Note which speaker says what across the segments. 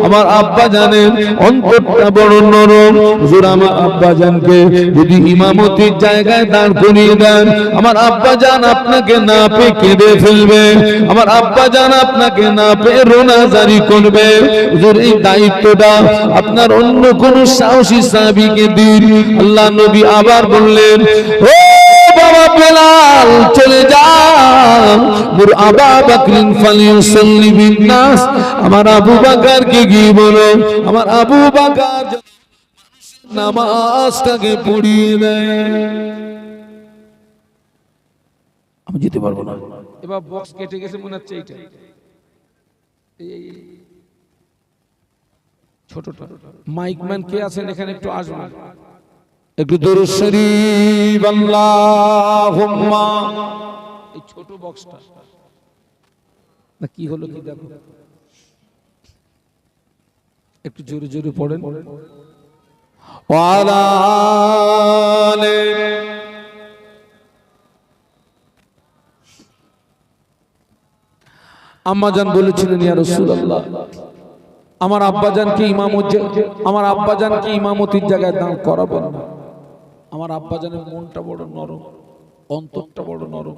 Speaker 1: আমার আব্বা জানের অন্তরটা বড় নরম। হুজুর আমার আব্বা জানকে যদি ইমামতির জায়গায় দাঁড় করিয়ে দেন, আমার আব্বা জান আপনাকে না পেয়ে কেঁদে ফেলবে, আমার আব্বা জান আপনাকে না পেয়ে রোনাজারি করবে। হুজুর এই দায়িত্বটা আপনার অন্য কোন সাহসী সাহাবীকে দিন। আল্লাহ নবী আবার বললেন, ও বাবা বেলাল চলে যাও, মুর আবু বকর ফালিউসাল্লি বিন নাস, আমার আবু বকরকে গিয়ে বলো আমার আবু বকর নামাজটাকে পড়িয়ে দেয়। আমি যেতে পারবো না।
Speaker 2: এবার বক্স কেটে গেছে মনে হচ্ছে এইটা ছোটটা। মাইকম্যান কে আছেন এখানে একটু আসবেন,
Speaker 1: একটু দরুদ শরীফ আল্লাহুম্মা।
Speaker 2: এই ছোট বক্সটা না কি হলো কি দেখো, একটু জোরে জোরে পড়েন।
Speaker 1: ওয়ালা আলে
Speaker 2: আম্মা জান বলেছিলেন, ইয়া রাসূলুল্লাহ আমার আব্বাজানকে ইমামতির জায়গায় দাঁড় করাবেন না। আমার আব্বাজানের মনটা বড় নরম, অন্তরটা বড় নরম।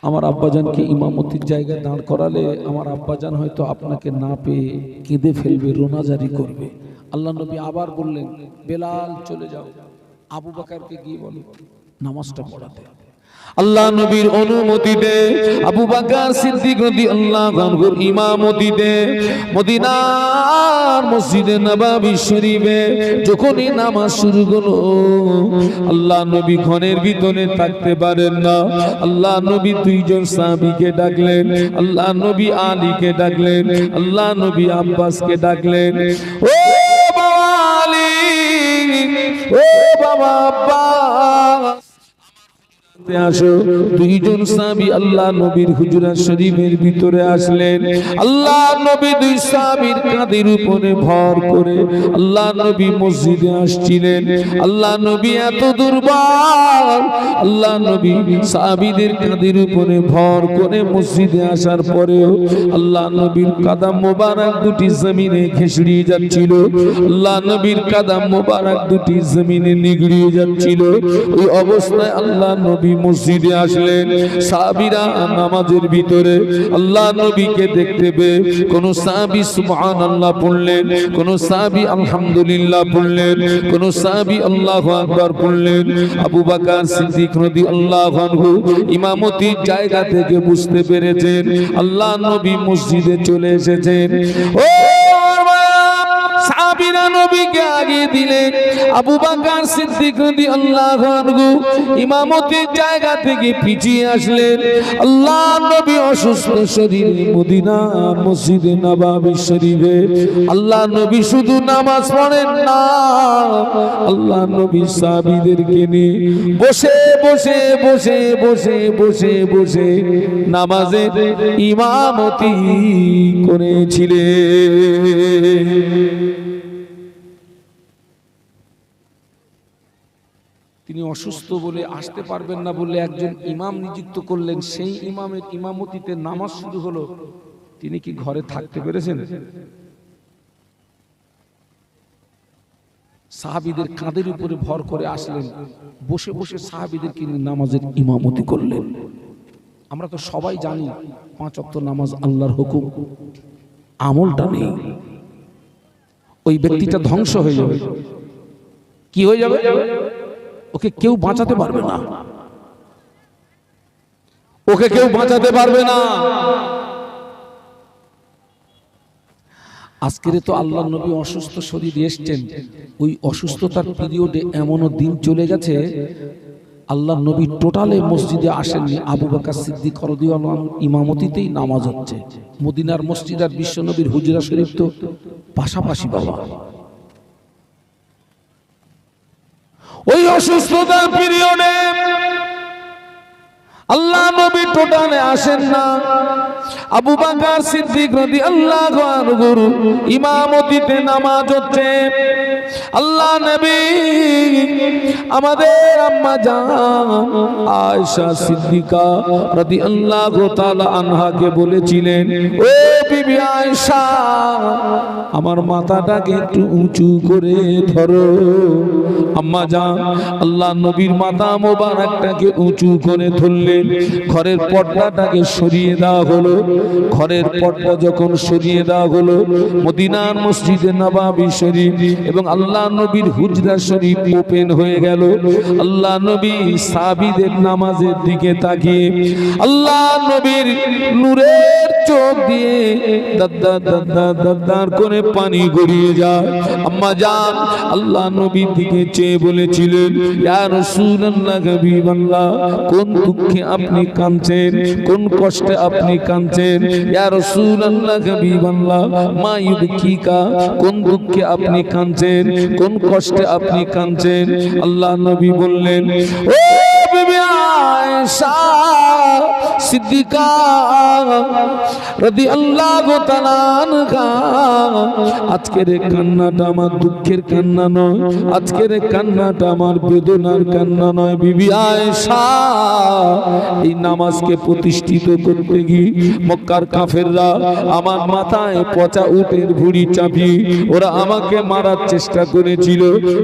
Speaker 2: আমার আব্বাজানকে ইমামতির জায়গায় দাঁড় করালে আমার আব্বাজান হয়তো আপনাকে না পেয়ে কেঁদে ফেলবে, রোনাজারি করবে। আল্লাহ নবী আবার বললেন, বেলাল চলে যাও, আবু বকরকে গিয়ে বলো নামাজটা পড়াতে।
Speaker 1: আল্লাহ নবীর অনুমতিতে আবু বকর সিদ্দিক রাদিয়াল্লাহু আনহুর ইমামতিতে মদিনার মসজিদে নববী শরীফে যখনই নামাজ শুরু হলো, আল্লাহ নবী ঘরের ভিতরে থাকতে পারেন না। আল্লাহ নবী দুইজন সাহাবীকে ডাকলেন, আল্লাহ নবী আলীকে ডাকলেন, আল্লাহ নবী আব্বাসকে ডাকলেন। ও বাবা আলী, ও বাবা আব্বাস, আসো। দুইজন সাহাবী আল্লাহ নবীর হুজরা শরীফের ভিতরে আসলেন। আল্লাহ নবী দুই সাহাবীর কাঁধের উপরে ভর করে আল্লাহ নবী মসজিদে আসছিলেন। আল্লাহ নবী এত দুর্বল, আল্লাহ নবী সাহাবীদের কাঁধের উপরে ভর করে মসজিদে আসার পরেও আল্লাহ নবীর কাদাম মোবারক দুটি জমিনে খেসড়িয়ে যাচ্ছিল। আল্লাহ নবীর কাদাম মোবারক দুটি জমিনে নিগড়িয়ে যাচ্ছিল। ওই অবস্থায় আল্লাহ নবী মসজিদে আসলেন। সাহাবীরা নামাজের ভিতরে আল্লাহ নবীকে দেখতে পেয়ে কোন সাহাবী সুবহানাল্লাহ পড়লেন, কোন সাহাবী আলহামদুলিল্লাহ পড়লেন, কোন সাহাবী আল্লাহু আকবার পড়লেন। আবু বকর সিদ্দিক রাদিয়াল্লাহু আনহু ইমামতির জায়গা থেকে বুঝতে পেরেছেন আল্লাহ নবী মসজিদে চলে এসেছেন। ও সাহাবীরা নবীকে আগে দিলেন। আবু বকর সিদ্দিক রাদিয়াল্লাহু আনহু ইমামতির জায়গা থেকে পিছিয়ে আসলেন। আল্লাহ নবী অসুস্থ শরীরে মদিনার মসজিদে নববী শরীফে আল্লাহ নবী শুধু নামাজ পড়েন না, আল্লাহ নবী সাহাবীদেরকে নিয়ে বসে বসে বসে বসে বসে বসে নামাজের ইমামতি করেছিলেন।
Speaker 2: তিনি অসুস্থ বলে আসতে পারবেন না বলে একজন ইমাম নিযুক্ত করলেন। সেই ইমামের ইমামতিতে নামাজ শুরু হলো। তিনি কি ঘরে থাকতে পেরেছেন? সাহাবীদের কাঁধের উপরে ভর করে আসলেন, বসে বসে সাহাবীদেরকে নামাজের ইমামতি করলেন। আমরা তো সবাই জানি 5 ওয়াক্ত নামাজ আল্লাহর হুকুম, আমলটা নেই, ওই ব্যক্তিটা ধ্বংস হয়ে যাবে। কি হয়ে যাবে? ওকে কেউ বাঁচাতে পারবে না, ওকে কেউ বাঁচাতে পারবে না। আজকের তো আল্লাহ নবী অসুস্থ শরীরে এসেছেন। ওই অসুস্থতার পিরিয়ডে এমনও দিন চলে গেছে আল্লাহ নবী টোটালে মসজিদে আসেননি। আবু বকর সিদ্দিক রাদিয়াল্লাহু আনহু ইমামতিতেই নামাজ হচ্ছে। মদিনার মসজিদ আর বিশ্ব নবীর হুজরা শরীফ তো পাশাপাশি বাবা। ওই অসুস্থতার পিরিয়ডে
Speaker 1: আল্লাহ নবী টোটালে আসেন না, আবু বকর সিদ্দিক রাদিয়াল্লাহু আনহু ইমামতিতে নামাজ হচ্ছে। আল্লাহ নবী আমাদের আম্মা জান আয়েশা সিদ্দিকা রাদিয়াল্লাহু তাআলা আনহাকে বলেছিলেন, ও বিবি আয়েশা, আমার মাথাটাকে একটু উঁচু করে ধরো। আম্মা জান আল্লাহ নবীর মাথা মোবারকটাকে উঁচু করে ধরলেন। ঘরের পর্দাটাকে সরিয়ে দেওয়া হলো। ঘরের পর্দা যখন সরিয়ে দেওয়া হলো, মদিনার মসজিদে নববী শরীফ এবং আল্লাহ নবীর হুজরা শরীফ ওপেন হয়ে গেল। আল্লাহ নবী সাহাবীদের নামাজের দিকে তাকিয়ে আল্লাহ নবীর নূরের চোখ দিয়ে দাদা দাদা দাদার করে পানি গড়িয়ে যায়। আম্মা জান আল্লাহ নবীর দিকে চেয়ে বলেছিলেন, ইয়া রাসূলুল্লাহ হাবিবাল্লাহ, কোন দুঃখে আপনি কাঁদছেন, কোন কষ্টে আপনি কাঁদছেন? ইয়া রাসূলুল্লাহ হাবিবাল্লাহ, মা ইউবকিকা, কোন দুঃখে আপনি কাঁদছেন, কোন কষ্টে আপনি কাঁদছেন? আল্লাহ নবী বললেন, ও বিবি আয়েশা সিদ্দিকা রাদিয়াল্লাহু তাআলা আনহা, আজকের কান্নাটা আমার দুঃখের কান্না নয়, আজকের কান্নাটা আমার বেদনার কান্না নয়। বিবি আয়েশা, এই নামাজকে প্রতিষ্ঠিত করতে গিয়ে মক্কার কাফেররা আমার মাথায় পচা উটের ভুঁড়ি চাপিয়ে ওরা আমাকে মারার চেষ্টা করেছিল।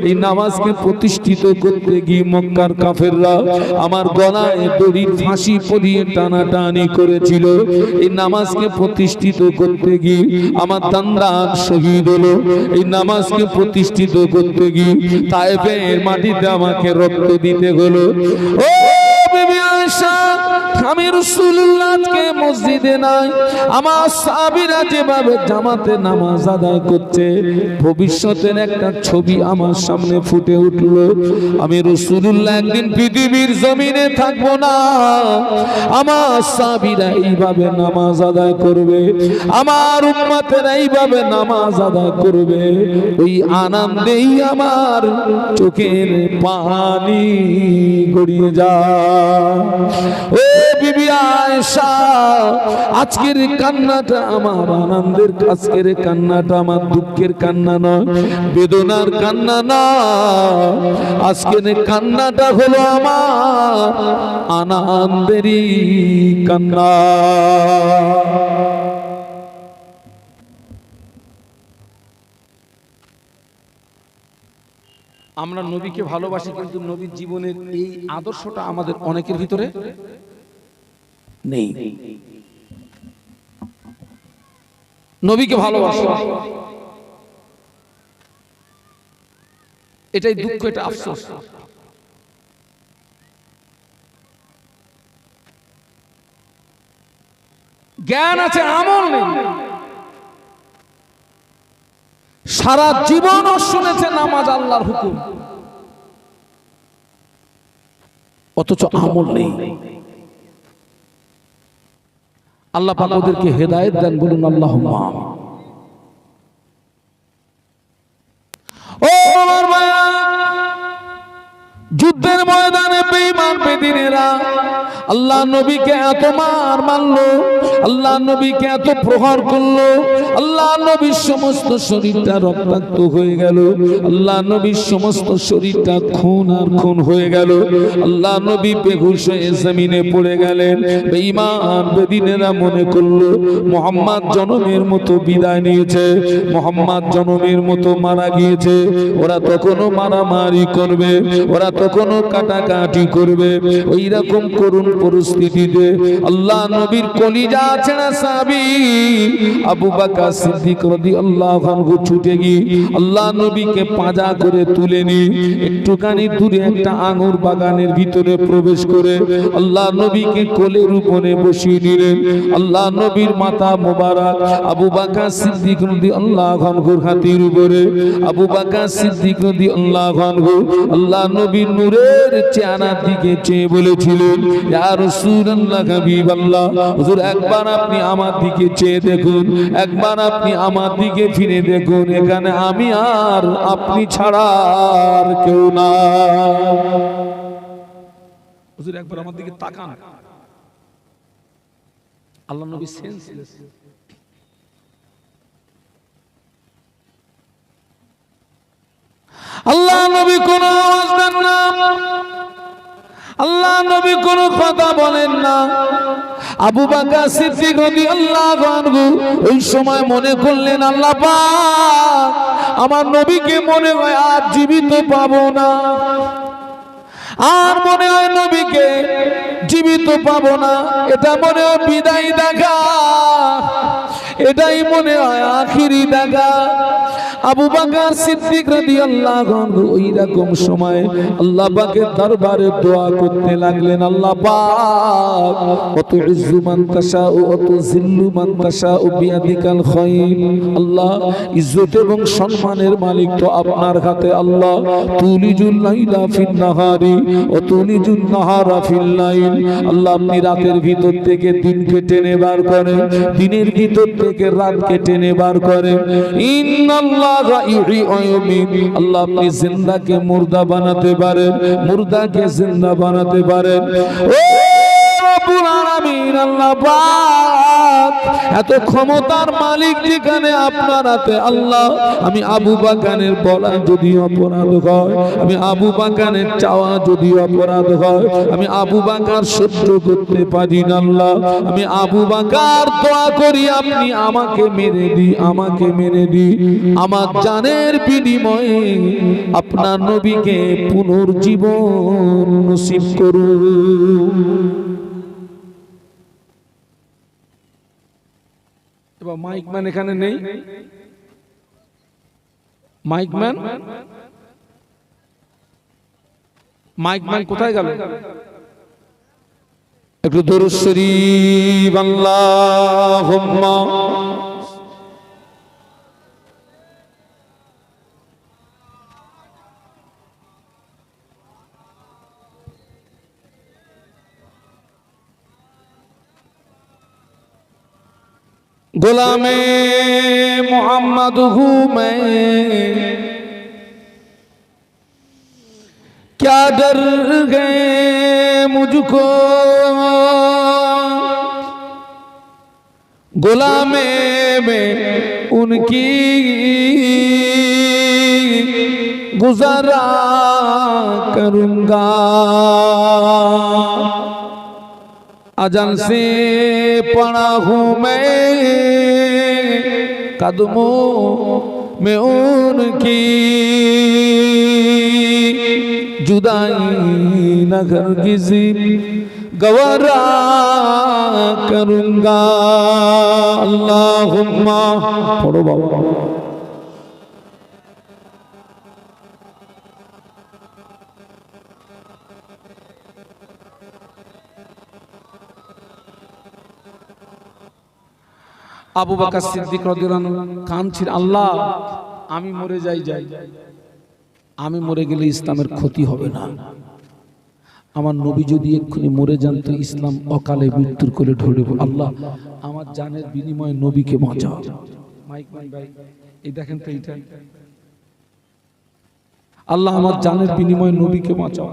Speaker 1: এই নামাজকে প্রতিষ্ঠিত করতে গিয়ে মক্কার কাফেররা আমার গলায় দড়ির ফাঁসি পরিয়ে টানাটানি করেছিল। এই নামাজকে প্রতিষ্ঠিত করতে গিয়ে আমার দান্দান শহীদ হলো। এই নামাজকে প্রতিষ্ঠিত করতে গিয়ে তায়েফের মাটিতে আমাকে রক্ত দিতে হলো। ও বিবি আয়েশা, আমি রাসূলুল্লাহকে মসজিদে নাই, আমার সাহাবীরা যেভাবে জামাতে নামাজ আদায় করছে, ভবিষ্যতের একটা ছবি আমার সামনে ফুটে উঠলো। আমি রাসূলুল্লাহ একদিন পৃথিবীর জমিনে থাকবো না, আমার সাহাবীরা এইভাবে নামাজ আদায় করবে, আমার উম্মতেরা এইভাবে নামাজ আদায় করবে। ওই আনন্দেই আমার চোখের পানি গড়িয়ে যায়। ও বিবি আয়েশা, আজকের কান্নাটা আমার আনন্দের, আজকের কান্নাটা আমার দুঃখের কান্না নয়, বেদনার কান্না নয়, আজকের কান্নাটা হলো আমার আনন্দেরই কান্না। আমরা নবীকে ভালোবাসি, কিন্তু নবীর জীবনের এই আদর্শটা আমাদের অনেকের ভিতরে নেই। নবীকে ভালোবাসি, এটাই দুঃখ, এটা আফসোস। জ্ঞান আছে, আমল নেই। সারা জীবনও শুনেছে নামাজ আল্লাহর হুকুম, অথচ আমল নেই। আল্লাহ পাক ওদেরকে হেদায়েত দেন, বলুন আল্লাহুম্মা আমিন। ও আমার ভাইরা, যুদ্ধের ময়দানে বেঈমান বেদিনেরা আল্লাহ নবীকে এত মার মারলো, আল্লাহ নবীকে এত প্রহার করলো, আল্লাহ নবীর সমস্ত শরীরটা রক্তাক্ত হয়ে গেল, আল্লাহ নবীর সমস্ত শরীরটা খুন আর খুন হয়ে গেল। আল্লাহ নবী বেহুশ হয়ে জমিনে পড়ে গেলেন। বেঈমান বেদিনেরা মনে করলো মুহাম্মদ জনমের মতো বিদায় নিয়েছে, মুহাম্মদ জনমের মতো মারা গিয়েছে। ওরা তখনও মারামারি করবে, ওরা তখনও কাটাকাটি করবে। ওই রকম করুণ পরিস্থিতিতে আল্লাহ নবীর কলিজা ছেঁড়া সাহাবী আবু বকর সিদ্দিক রাদিয়াল্লাহু আনহু ছুটে গিয়ে আল্লাহ নবীকে পাঁজা করে তুলে নিয়ে একটুখানি দূরে একটা আঙ্গুর বাগানের ভিতরে প্রবেশ করে আল্লাহ নবীকে কোলের উপরে বসিয়ে নিলেন। আল্লাহ নবীর মাথা মোবারক আবু বকর সিদ্দিক রাদিয়াল্লাহু আনহুর হাতের উপরে, আবু বকর সিদ্দিক রাদিয়াল্লাহু আনহু আল্লাহ নবীর নূরের চেহারার দিকে চেয়ে বলেছিলেন, ইয়া রাসূলুল্লাহ হাবিবাল্লাহ, হুজুর একবার আপনি আমার দিকে চেয়ে দেখুন, একবার আপনি আমার দিকে ফিরে দেখুন, এখানে আমি আর আপনি ছাড়া আর কেউ না। হুজুর একবার আমার দিকে তাকান,
Speaker 2: আল্লাহ নবী সেন্সলেস। আল্লাহ নবী কোন আওয়াজ দেন না, আল্লাহ নবী কোন কথা বলেন না। আবু বকর সিদ্দিক রাদিয়াল্লাহু আনহু ওই সময় মনে করলেন, আল্লাহ পাক আমার নবীকে মনে হয় আর জীবিত পাবো না, আর মনে হয় নবীকে জীবিত পাবো না। এটা মনে হয় বিদায় দেখা, এটাই মনে হয় আখিরি দেখা। আবু বকর সিদ্দিক রাদিয়াল্লাহু আনহু ওই রকম সময় আল্লাহ পাকের দরবারে দোয়া করতে লাগলেন, আল্লাহ পাক অতুইজ্জু মান তাশাউ অতুযিল্লু মান তাশাউ বিয়াদিকাল খায়র। আল্লাহ ইজ্জত এবং সম্মানের মালিক তো আপনার হাতে। আল্লাহ তুলিজুল লাইলা ফিন নাহারি অতুলিজুন নাহারা ফিল লাইল। আল্লাহ আপনি রাতের ভিতর থেকে দিনকে টেনে বার করেন, দিনের ভিতর থেকে রাতকে টেনে বার করেন। ইন্নাল্লাহ আল্লাহ আপনি জিন্দাকে মুর্দা বানাতে পারেন, মুর্দাকে জিন্দা বানাতে পারেন। ও রব্বুল আলামিন, আল্লাহ পাক এত ক্ষমতার মালিক যেখানে আপনার হাতে। আল্লাহ আমি আবু বকরের বলা যদি অপরাধ হয়, আমি আবু বকরের চাওয়া যদি অপরাধ হয়, আমি আবু বকর সহ্য করতে পারি না। আল্লাহ আমি আবু বকর দোয়া করি আপনি আমাকে মেরে দিন, আমাকে মেরে দিন, আমার জানের বিনিময়ে আপনার নবীকে পুনর্জীবন নসিব করুন। এবার মাইকম্যান এখানে নেই, মাইকম্যান মাইকম্যান কোথায় গেল? একটু দরুদ শরীফ আল্লাহুম্মা गुलामे मोहम्मद हूँ मैं, क्या डर गए मुझको, गुलामे में उनकी गुजारा करूँगा। अजन से पड़ा हूँ मैं कदमों में उनकी, जुदाई न हरगिज़ गवारा करूँगा। अल्लाहुम्मा पढ़ो बाबा। আবু বকর সিদ্দিক রাদিয়াল্লাহু আনহু কাঁদছেন, আল্লাহ আমি মরে যাই, আমি মরে গেলে ইসলামের ক্ষতি হবে না। আমার নবী যদি এক্ষুনি মরে যান তো ইসলাম অকালে মৃত্যুর কোলে ঢলে পড়বে। আল্লাহ আমার জানের বিনিময়ে নবীকে বাঁচাও। মাইকম্যান ভাই এই দেখেন তো এইটা, আল্লাহ আমার জানের বিনিময়ে নবীকে বাঁচাও,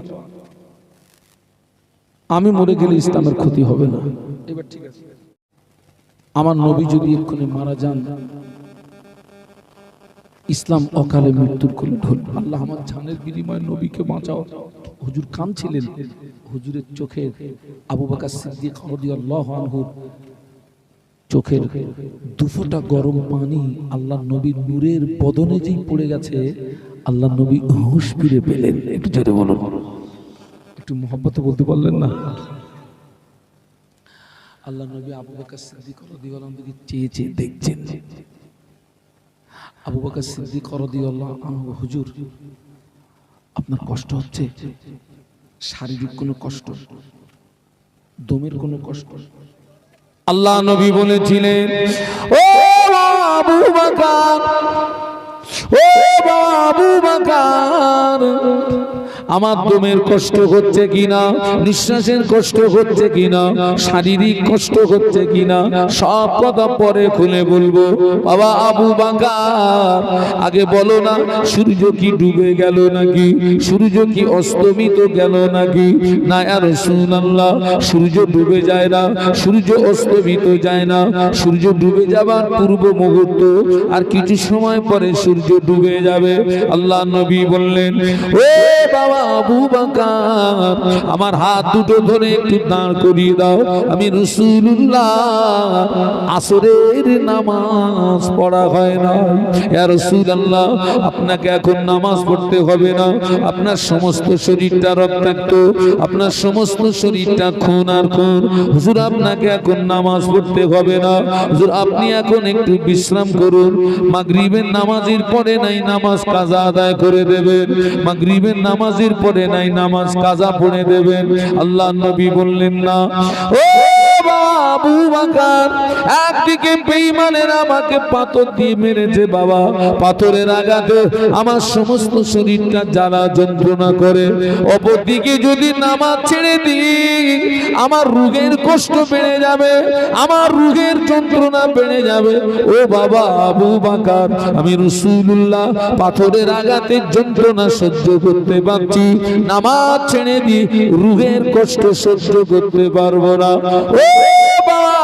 Speaker 2: আমি মরে গেলে ইসলামের ক্ষতি হবে না। এবার ঠিক আছে, আমার নবী যদি এক্ষুনি মারা যান ইসলাম অকালে মৃত্যুর কোলে ঢলবে। আল্লাহ আমার জানের বিনিময়ে নবীকে বাঁচাও। হুজুর কাঁদছিলেন, হুজুরের চোখে আবু বকর সিদ্দিক রাদিয়াল্লাহু আনহু চোখের দুফোঁটা গরম পানি আল্লাহ নবীর নূরের বদনে যেই পড়ে গেছে, আল্লাহ নবী হুঁশ ফিরে পেলেন। একটু জোরে বলুন, একটু মহব্বতে বলতে পারলেন না? আল্লাহ নবী আবু বকর সিদ্দিক রাদিয়াল্লাহু আনহু চেয়ে চেয়ে দেখছেন। আবু বকর সিদ্দিক রাদিয়াল্লাহু আনহু, হুজুর আপনার কষ্ট হচ্ছে? শারীরিক কোনো কষ্ট, দমের কোনো কষ্ট? আল্লাহ নবী বলেছিলেন, ও আবু বকর, ও আবু বকর,
Speaker 1: আমার দমের কষ্ট হচ্ছে কিনা, নিঃশ্বাসের কষ্ট হচ্ছে কিনা, শারীরিক কষ্ট হচ্ছে কিনা, সব কথা পরে খুলে বলবো। বাবা আবু বকর আগে বলো না, সূর্য কি ডুবে গেল নাকি, সূর্য কি অস্তমিত গেল নাকি? না ইয়া রাসূলুল্লাহ, সূর্য ডুবে যায় না, সূর্য অস্তমিত যায় না। সূর্য ডুবে যাবার পূর্ব মুহূর্ত আর কিছু সময় পরে সূর্য ডুবে যাবে। আল্লাহ নবী বললেন, ও বাবা আবু বকর, আমার হাত দুটো ধরে একটু দাঁড় করিয়ে দাও। আমি রাসূলুল্লাহ আসরের নামাজ পড়া হয় না। ইয়া রাসূলুল্লাহ, আপনাকে এখন নামাজ পড়তে হবে না, আপনার সমস্ত শরীরটা রক্তাক্ত, আপনার সমস্ত শরীরটা খুন আর খুন। হুজুর আপনাকে এখন নামাজ পড়তে হবে না, হুজুর আপনি এখন একটু বিশ্রাম করুন। মাগরিবের নামাজের পরে নাই নামাজ কাজা আদায় করে দেবেন, মাগরিবের নামাজের পরে নাই নামাজ কাজা পড়ে দেবেন। আল্লাহ নবী বললেন না। ও আবু বকর, একদিকে বেঈমানের আমাকে পাথর দিয়ে মেরেছে বাবা, পাথরের আঘাতে আমার সমস্ত শরীরটা জ্বালা যন্ত্রণা করে, অপরদিকে যদি নামাজ ছেড়ে দিই আমার রোগের কষ্ট বেড়ে যাবে, আমার রোগের যন্ত্রণা বেড়ে যাবে। ও বাবা আবু বকর, আমি রাসূলুল্লাহ পাথরের আঘাতের যন্ত্রণা সহ্য করতে পারছি, নামাজ ছেড়ে দিই রোগের কষ্ট সহ্য করতে পারবো না। ও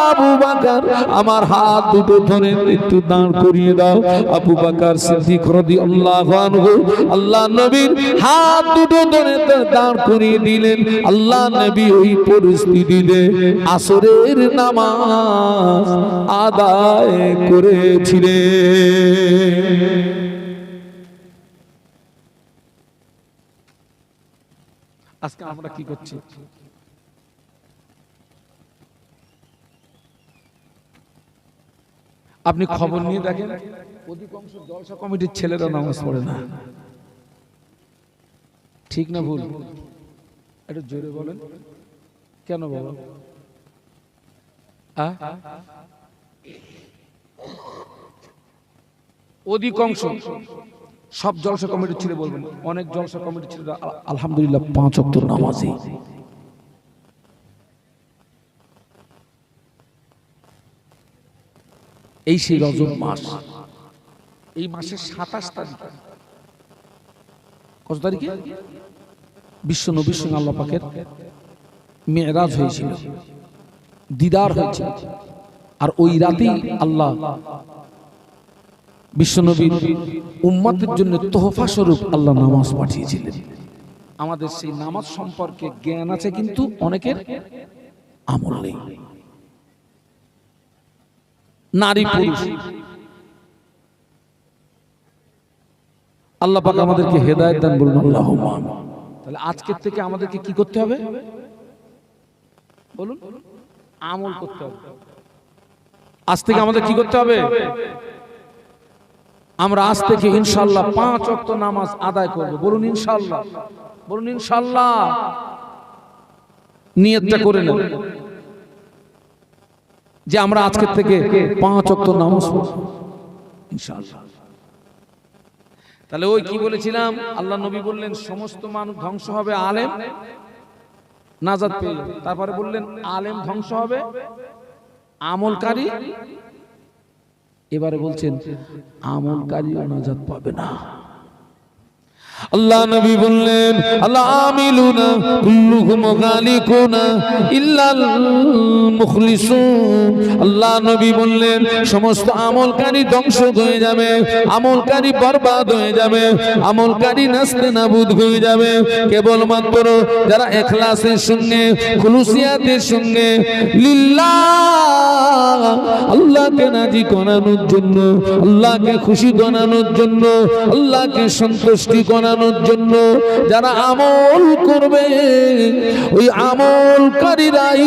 Speaker 1: আবু বকর, আমার হাত দুটো ধরে একটু দাঁড় করিয়ে দাও। আবু বকর সিদ্দিক রাদিয়াল্লাহু আনহু আল্লাহ নবীর হাত দুটো ধরে দাঁড় করিয়ে দিলেন। আল্লাহ নবী ওই পরিস্থিতিতে আসরের নামাজ আদায় করেছিলেন। আজকে আমরা কি করছি? আপনি খবর নিয়ে দেখেন, অধিকাংশ জলসা কমিটির ছেলেরা নামাজ পড়ে না। ঠিক না ভুল? একটু জোরে বলেন, কেন বাবা? অধিকাংশ সব জলসা কমিটির ছেলে বলবেন, অনেক জলসা কমিটির ছেলেরা আলহামদুলিল্লাহ 5 ওয়াক্ত নামাজি। এই সেই রজব মাস, এই মাসের 27 তারিখ, কত তারিখে বিশ্ব নবীর সঙ্গে আল্লাহ পাকের মেরাজ হয়েছিল, দিদার হয়েছিল। আর ওই রাতেই আল্লাহ বিশ্ব নবীর উম্মতের জন্য তোহফা স্বরূপ আল্লাহ নামাজ পাঠিয়েছিলেন। আমাদের সেই নামাজ সম্পর্কে জ্ঞান আছে, কিন্তু অনেকের আমল নেই। নারী পুরুষ আল্লাহ পাক আমাদেরকে হেদায়েত দান করুন, আল্লাহুম্মা আমিন। তাহলে আজকের থেকে আমাদেরকে কি করতে হবে বলুন? আমল করতে হবে। আজ থেকে আমাদের কি করতে হবে? আমরা আজ থেকে ইনশাআল্লাহ 5 ওয়াক্ত নামাজ আদায় করব। বলুন ইনশাআল্লাহ, বলুন ইনশাআল্লাহ। নিয়তটা করে নেন যে আমরা আজকের থেকে 5 ওয়াক্ত নামাজ পড়ব ইনশাআল্লাহ। তাহলে ওই কি বলেছিলাম, আল্লাহ নবী বললেন সমস্ত মানুষ ধ্বংস হবে, আলেম নাজাত পেয়ে যাবে। তারপরে বললেন আলেম ধ্বংস হবে, আমলকারী। এবারে বলছেন আমলকারীও নাজাত পাবে না। আল্লাহ নবী বললেন আল্লাহ আমিলুনা কুল্লুহুম গালিকুনা ইল্লাল মুখলিসুন। আল্লাহ নবী বললেন সমস্ত আমলকারী ধ্বংস হয়ে যাবে, আমলকারী বরবাদ হয়ে যাবে, আমলকারী নাস্তেনাবুদ হয়ে যাবে। কেবলমাত্র যারা ইখলাসের সঙ্গে খুলুসিয়াতের সঙ্গে লিল্লাহ আল্লাহকে রাজি করানোর জন্য, আল্লাহকে খুশি করানোর জন্য, আল্লাহকে সন্তুষ্টি করানোর জন্য যারা আমল করবে, ওই আমলকারীরাই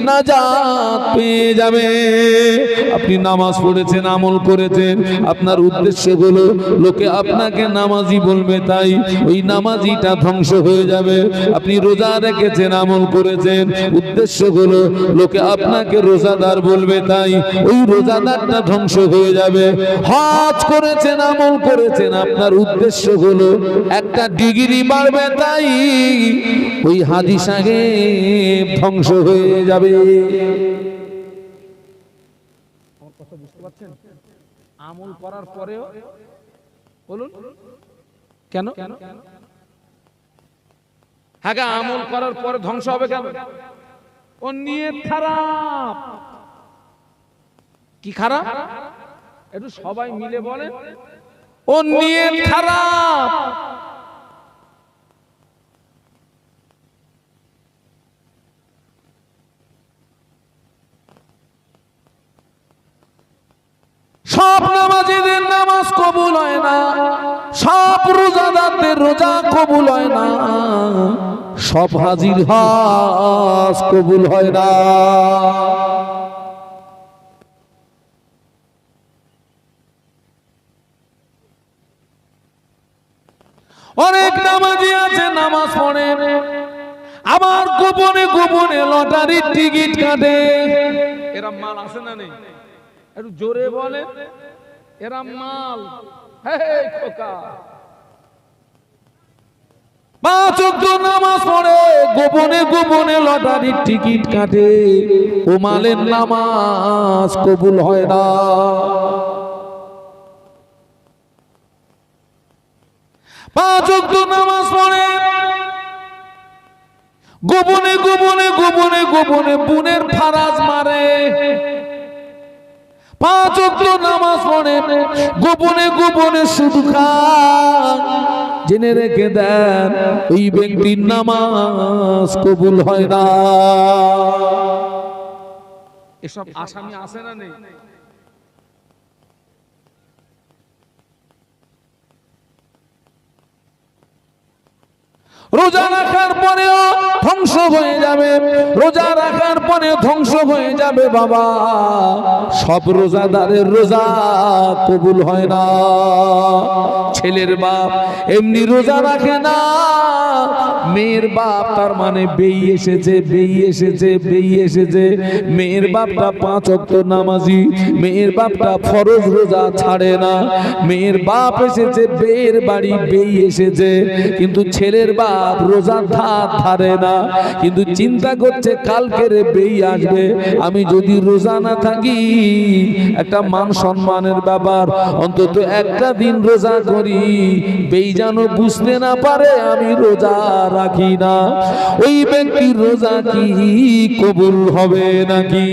Speaker 1: নাজাত পেয়ে যাবে। আপনি নামাজ পড়েছেন, আমল করেছেন, আপনার উদ্দেশ্য হলো লোকে আপনাকে নামাজি বলবে, তাই ওই নামাজিটা ধ্বংস হয়ে যাবে। আপনি রোজা রেখেছেন, আমল করেছেন, উদ্দেশ্য হলো লোকে আপনাকে রোজাদার বলবে, তাই ওই রোজাদারটা ধ্বংস হয়ে যাবে। হজ করেছেন, আমল করেছেন, আপনার উদ্দেশ্য হলো একটা ডিগ্রি বাড়বে, তাই ওই হাজী সাহেব ধ্বংস হয়ে যাবে।
Speaker 2: আমল করার পরেও বলুন কেন? হ্যাঁ, আমল করার পরে ধ্বংস হবে কেন? ও নিয়ত খারাপ। কি খারাপ? একটু সবাই মিলে বলে, ও নিয়ত খারাপ। সব নামাজীদের নামাজ কবুল হয় না, সব রোজাদারদের রোজা কবুল হয় না, সব হাজির হজ কবুল হয় না। অনেক নামাজি আছে, নামাজ পড়ে, আবার গোপনে গোপনে লটারির টিকিট কাটে। এরা মাল আছে না নেই? একটু জোরে বলে, এরা মাল। খোকা 5 ওয়াক্ত নামাজ পড়ে, গোপনে গোপনে লটারির টিকিট কাটে, ও মালের নামাজ কবুল হয় না। 5 ওয়াক্ত নামাজ পড়ে, গোপনে গোপনে গোপনে গোপনে বোনের ফারাজ মারে। 5 ওয়াক্ত নামাজ পড়ে, গোপনে গোপনে শুধু খান। জেনে রেখে দেন, ওই ব্যক্তির নামাজ কবুল হয় না। এসব আসামি আছে না নেই? রোজা রাখার পরেও ধ্বংস হয়ে যাবে, রোজা রাখার পরে ধ্বংস হয়ে যাবে বাবা। সব রোজাদারের রোজা কবুল হয় না। ছেলের বাপ এমনি রোজা রাখে না, মেয়ের বাপ তার মানে বেই এসেছে, বেই এসেছে, বেই এসেছে। মেয়ের বাপটা 5 ওয়াক্ত নামাজি, মেয়ের বাপটা ফরজ রোজা ছাড়ে না। মেয়ের বাপ এসেছে, বেয়ের বাড়ি বেই এসেছে, কিন্তু ছেলের বাপ রোজা ধারে না, কিন্তু চিন্তা করছে কালকের বেই আসবে, আমি যদি রোজা না থাকি একটা মান সম্মানের ব্যাপার, অন্তত একটা দিন রোজা করি, বেই যেন বুঝতে না পারে আমি রোজা রাখি না। ওই ব্যক্তির রোজা কি কবুল হবে নাকি?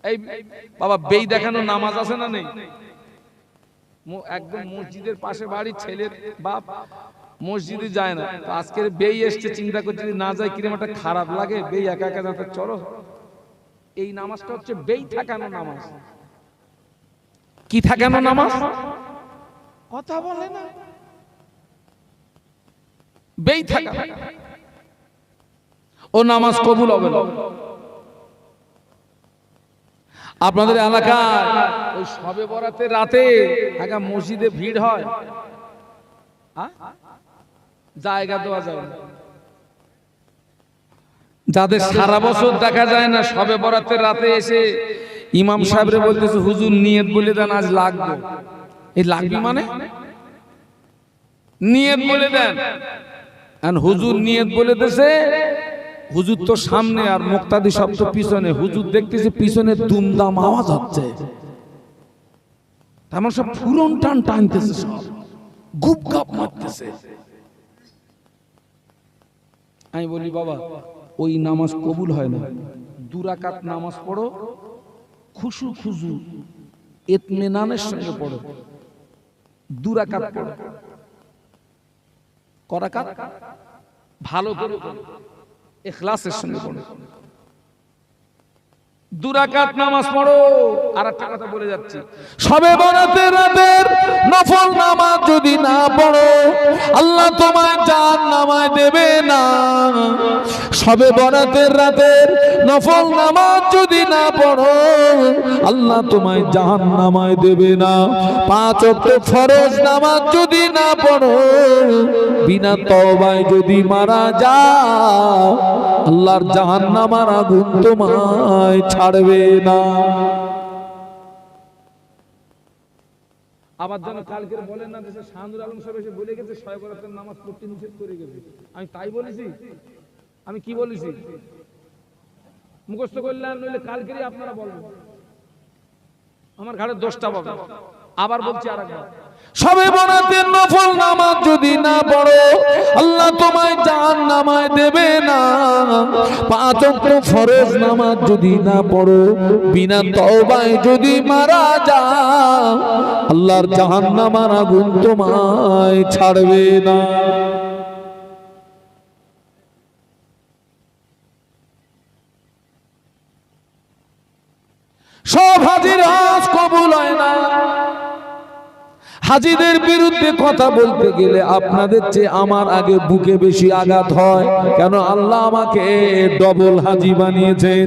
Speaker 2: এই বাবা, বেই দেখানো নামাজ আছে না নেই? একদম মসজিদের পাশে বাড়ি, ছেলের বাপ মসজিদে যায় না, তো আজকের বেই এসছে, চিন্তা করছে না যায় কিরকম একটা খারাপ লাগে, বেই একা একা যাতে, চলো। এই নামাজটা হচ্ছে বেই থাকানো নামাজ। কি থাকানো নামাজ? কথা বলে না, বেই থাকা, ও নামাজ কবুল হবে না। আপনাদের এলাকায় ওই শবে বরাতের রাতে একা মসজিদে ভিড় হয়, জায়গা দেওয়া যায় না। যাদের সারা বছর দেখা যায় না, শবে বরাতের রাতে এসে ইমাম সাহেবরে বলতেছে, হুজুর নিয়ত বলে দেন, আজ লাগবে। এই লাগবে মানে নিয়ত বলে দেন, হুজুর নিয়ত বলে দেছে। হুজুর তো সামনে আর মুক্তাদি সব তো পিছনে, হুজুর দেখতেছে পিছনে দুমদাম আওয়াজ হচ্ছে, তেমন সব ফুরন টান টানতেছে, সব গুপ গাপ মারতেছে। আমি বলি, বাবা ওই নামাজ কবুল হয় না। 2 রাকাত নামাজ পড়ো, খুশু খুজু ইতমিনানের সঙ্গে পড়ো। 2 রাকাত পড়ো, ক রাকাত? ভালো করে পড়ো, ইখলাসের সঙ্গে পড়ো। 2 রাকাত নামাজ পড়ো। আর একটা কথা বলে যাচ্ছি, সবে বরাতের রাতের নফল নামাজ যদি না পড়ো আল্লাহ তোমায় জাহান্নামায় দেবে না। সবে বরাতের রাতের নফল নামাজ যদি না পড়ো আল্লাহ তোমায় জাহান্নামায় দেবে না। 5 ওয়াক্ত ফরজ নামাজ যদি না পড়ো, বিনা তওবায় যদি মারা যাও আল্লাহর জাহান্নামের আগুন তোমায় ছাড়বে না। আবার যেন কালকে বলেন না দেশে শাহানুর আলম সাহেব এসে বলে গেছে শবে বরাতের নামাজ পড়তে নিষেধ করে গেছে। আমি তাই বলেছি? আমি কি বলেছি? মুখস্থ করলেন, নইলে কালকেরই আপনারা বলবেন, আমার ঘাড়ে দোষটা পাবে। আবার বলছি আরেকবার, সবে বরাতের নফল নামাজ যদি না পড়ো আল্লাহ তোমায় জাহান্নামায় দেবে না। 5 ওয়াক্ত ফরজ নামাজ যদি না পড়ো, বিনা তওবায় যদি মারা যাও আল্লাহর জাহান্নামের আগুন তোমায় ছাড়বে না। সব হাজির হজ কবুল হয় না। হাজিদের বিরুদ্ধে কথা বলতে গেলে আপনাদের চেয়ে আমার আগে বুকে বেশি আঘাত হয়। কেন? আল্লাহ আমাকে ডবল হাজি বানিয়েছেন,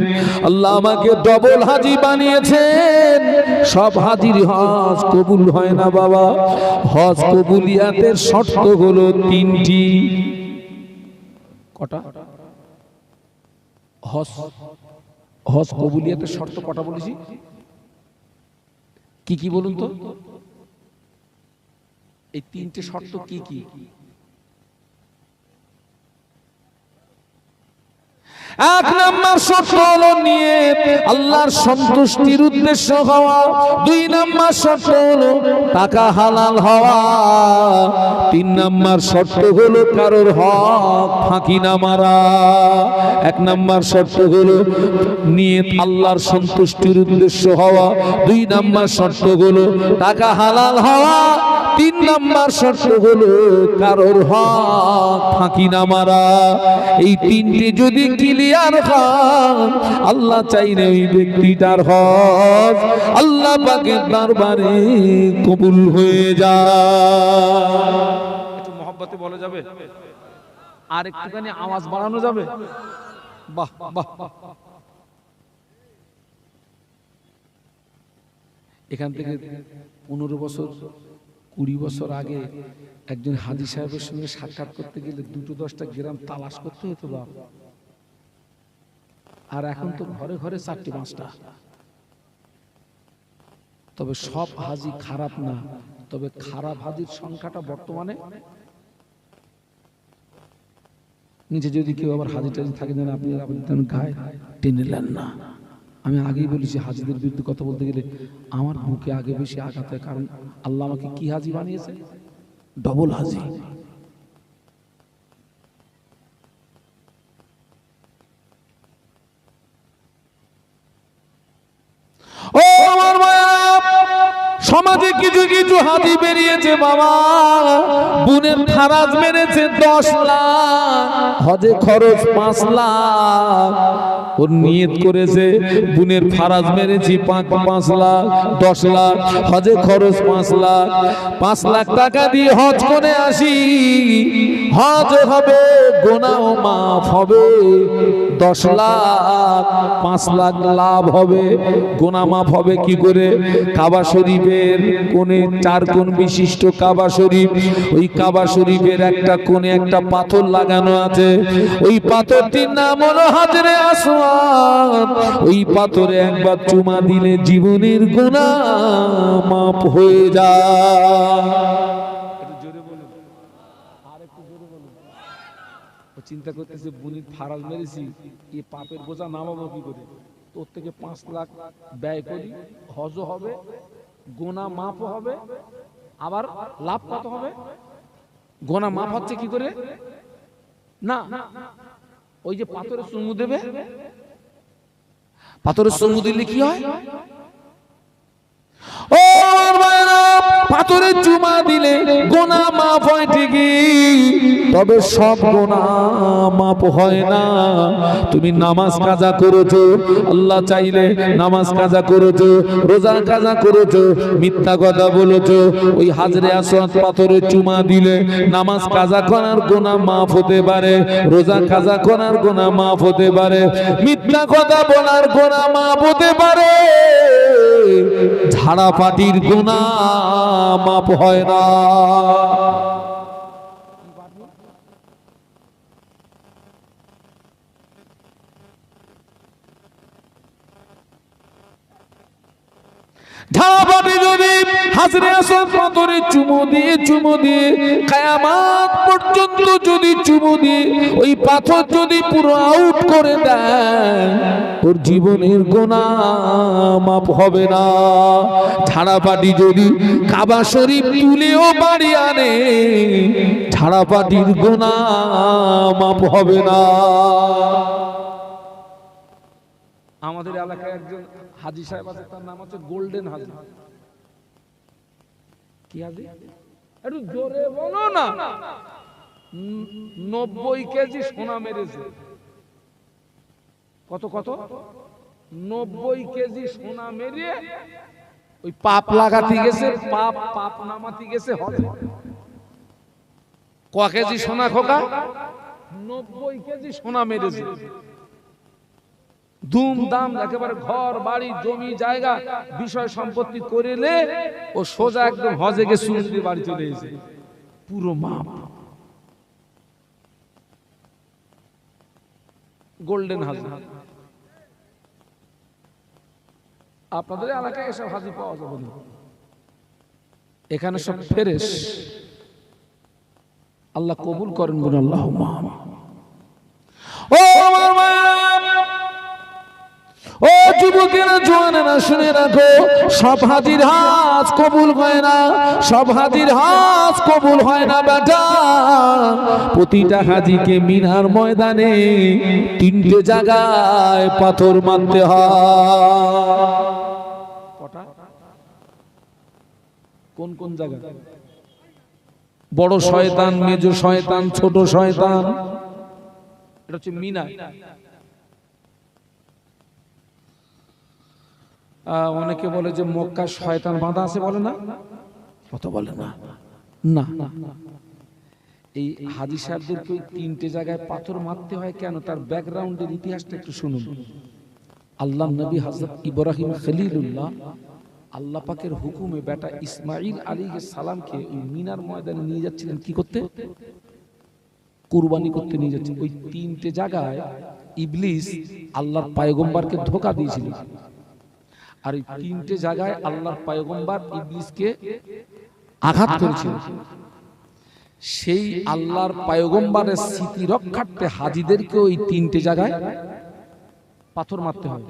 Speaker 2: আল্লাহ আমাকে ডবল হাজি বানিয়েছেন। সব হাজির হজ কবুল হয় না বাবা। হজ কবুলিয়াতের শর্ত হলো 3টি। কটা? হজ কবুলিয়াতের শর্ত কটা বলেছি? কি কি বলুন তো? এই 3টে শর্ত কি কি? এক নাম্বার শর্ত হলো নিয়ত, আল্লাহর সন্তুষ্টির উদ্দেশ্য হওয়া। 2 নাম্বার শর্ত হলো টাকা হালাল হওয়া। 3 নাম্বার শর্ত হলো কারোর হক ফাঁকি না মারা। 1 নাম্বার শর্ত হলো নিয়ত আল্লাহর সন্তুষ্টির উদ্দেশ্য হওয়া। 2 নাম্বার শর্ত হলো টাকা হালাল হওয়া। 3 নাম্বার শর্ত হলো কারোর হক ফাঁকি না মারা। এই 3টি যদি ক্লিয়ার হয় আল্লাহ চাইলে ওই ব্যক্তিটার হজ আল্লাহ পাকের দরবারে কবুল হয়ে যায়। একটু মহব্বতে বলা যাবে? আর একটুখানি আওয়াজ বাড়ানো যাবে? বাহ বাহ। এখান থেকে 15 বছর 20 বছর আগে একজন হাজী সাহেবের সঙ্গে সাক্ষাৎ করতে গেলে 2-10টা গ্রাম তালাশ করতে হতো বাপ। আর এখন তো ঘরে ঘরে 4টি-5টা। তবে সব হাজী খারাপ না, তবে খারাপ হাজীর সংখ্যাটা বর্তমানে নিচে। যদি কেউ আবার হাজী টাজি থাকে যেন আপনি গায়ে টেনে নেন না। আমি আগেই বলেছি হাজীদের বিরুদ্ধে কথা বলতে গেলে আমার বুকে আগে বেশি আঘাত হয়। কারণ আল্লাহ আমাকে কি হাজী বানিয়েছে? ডবল হাজী। ও আমার মায়েরা, সমাজে কিছু কিছু হাজী বেরিয়েছে বাবা। বুনের ফারাজ মেরেছে 10 লাখ, হজে খরচ 5 লাখ। ওর নিয়ত করেছে বুনের ফারাজ মেরেছি 5 লাখ, 10 লাখ, হজে খরচ 5 লাখ। 5 লাখ টাকা দিয়ে হজ করে আসি, হজ হবে, গুনাহ মাফ হবে। 10 লাখ 5 লাখ লাভ হবে, গুনাহ মাফ হবে কি করে? কাবা শরীফের কোণে 4 কোণ বিশিষ্ট কাবা শরীফ, ওই কাবা শরীফের একটা কোণে একটা পাথর লাগানো আছে। ওই পাথরটির নাম হলো হাজরে আসওয়াদ। ওই পাথরে একবার চুমা দিলে জীবনের গুনাহ মাফ হয়ে যায়। একটু জোরে বলুন, আর একটু জোরে বলুন। ও চিন্তা করতেছে বুনির ফারাজ মেরেছি, এই পাপের বোঝা নামাবো কি করে? তোর থেকে 5 লাখ ব্যয় করি, হজও হবে, গুনাহ মাফ হবে, আবার লাভ কত হবে? গুনাহ মাফ হচ্ছে কি করে? না, ওই যে পাথরে চুমু দেবে, পাথরে চুমু দিলে কি হয়? ও আমার ভাইরা, পাথরে চুমা দিলে গুনাহ মাফ
Speaker 1: মাফ হয় ঠিকই, তবে সব গুনাহ মাফ হয় না। তুমি নামাজ কাজা করেছো, আল্লাহ চাইলে নামাজ কাজা করেছো, রোজা কাজা করেছো, মিথ্যা কথা বলেছো, ওই হাজরে আসওয়াদ পাথরে চুমা দিলে নামাজ কাজা করার গুনাহ মাফ হতে পারে, রোজা কাজা করার গুনাহ মাফ হতে পারে, মিথ্যা কথা বলার গুনাহ মাফ হতে পারে, ঝাড়া পাটির গুনাহ মাফ হয় না। ঝাড়াপাটি যদি হাজরে আসওয়াদ পাথরে চুমু দিয়ে কিয়ামত পর্যন্ত যদি চুমু দিয়ে ওই পাথর যদি পুরো আউট করে দেয়, ওর জীবনের গুনাহ মাফ হবে না। ঝাড়াপাটি যদি কাবা শরীফ তুলেও বাড়ি আনে, ঝাড়াপাটির গুনাহ মাফ হবে না। আমাদের এলাকায় একজন হাজী সাহেব আছে, তার নাম হচ্ছে গোল্ডেন হাজী। কি হাজী? একটু জোরে বলো না। 90 কেজি সোনা মেরেছে। কত কত? 90 কেজি সোনা মেরে ওই পাপ লাগাতে গেছে, পাপ নামাতে গেছে হজে। ক কেজি সোনা খোকা? 90 কেজি সোনা মেরেছে। ধুমধাম একেবারে ঘর বাড়ি জমি জায়গা বিষয় সম্পত্তি করিলে ও সোজা একদম হজে গিয়ে সুন্নতি বাড়ি চলে এসেছে, পুরো মাপ। গোল্ডেন হাজী। আপনাদের এলাকায় এসব হাজী পাওয়া যাবে না, এখানে সব ফেরেশ। আল্লাহ কবুল করেন বলুন আল্লাহুম্মা আমিন। ও আমার মা, ও যুবকেরা জওয়ানেরা শুনে রাখো, সব হাজির হাজ কবুল হয় না, সব হাজির হাজ কবুল হয় না বেটা। প্রতিটা হাজিকে মিনার ময়দানে 3টে জায়গায় পাথর মারতে হয়। কোন কোন জায়গা? বড় শয়তান, মেজ শয়তান, ছোট শয়তান, এটা হচ্ছে মিনা। অনেকে বলে যে মক্কা শয়তান বাঁধা আছে, বলে না? কত বলে না। না, এই হাজী সাহেবদেরকে 3টে জায়গায় পাথর মারতে হয় কেন, তার ব্যাকগ্রাউন্ডের ইতিহাসটা একটু শুনুন। আল্লাহ নবী হযরত ইব্রাহিম খলিলুল্লাহ আল্লাহ পাকের হুকুমে বেটা ইসমাইল আলাইহিস সালামকে ওই মিনার ময়দানে নিয়ে যাচ্ছিলেন কি করতে? কুরবানি করতে নিয়ে যাচ্ছেন। ওই 3টে জায়গায় ইবলিস আল্লাহর পয়গম্বরকে ধোঁকা দিয়েছিল, আর এই 3টে জায়গায় আল্লাহর পয়গম্বর ইবলিসকে আঘাত করেছিল। সেই আল্লাহর পয়গম্বরের স্মৃতি রক্ষার্থে হাজীদেরকে ওই 3টে জায়গায় পাথর মারতে হয়।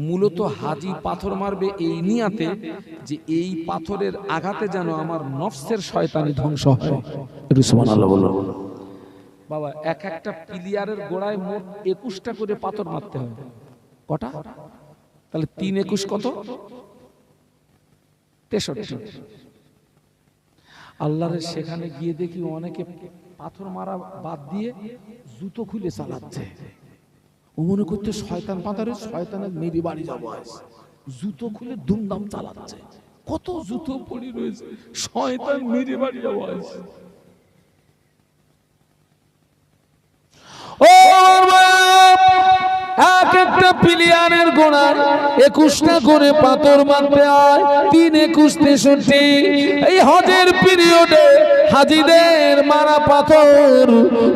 Speaker 1: মূলত হাজী পাথর মারবে এই নিয়াতে যে এই পাথরের আঘাতে যেন আমার নফসের শয়তানি ধ্বংস হয়। সুবহানাল্লাহ বলো বাবা। এক একটা প্লেয়ারের গোড়ায় মোট 21টা করে পাথর মারতে হয়। কটা? তাহলে 3 21 কত? 63। আল্লাহর সেখানে গিয়ে দেখি অনেকে পাথর মারা বাদ দিয়ে জুতো খুলে চালাচ্ছে। ও মনে করতে শয়তান পাথরে শয়তানের মেরি বাড়ি যাবো, জুতো খুলে দুমদাম চালাচ্ছে। কত জুতো পড়ে রয়েছে, শয়তান মেরি বাড়ি যাবো। ও এক একটা প্লেয়ারের গোড়ায় 21টা করে পাথর মারতে হয়। 3 21 63। এই হজের পিরিয়ডে হাজীদের মারা পাথর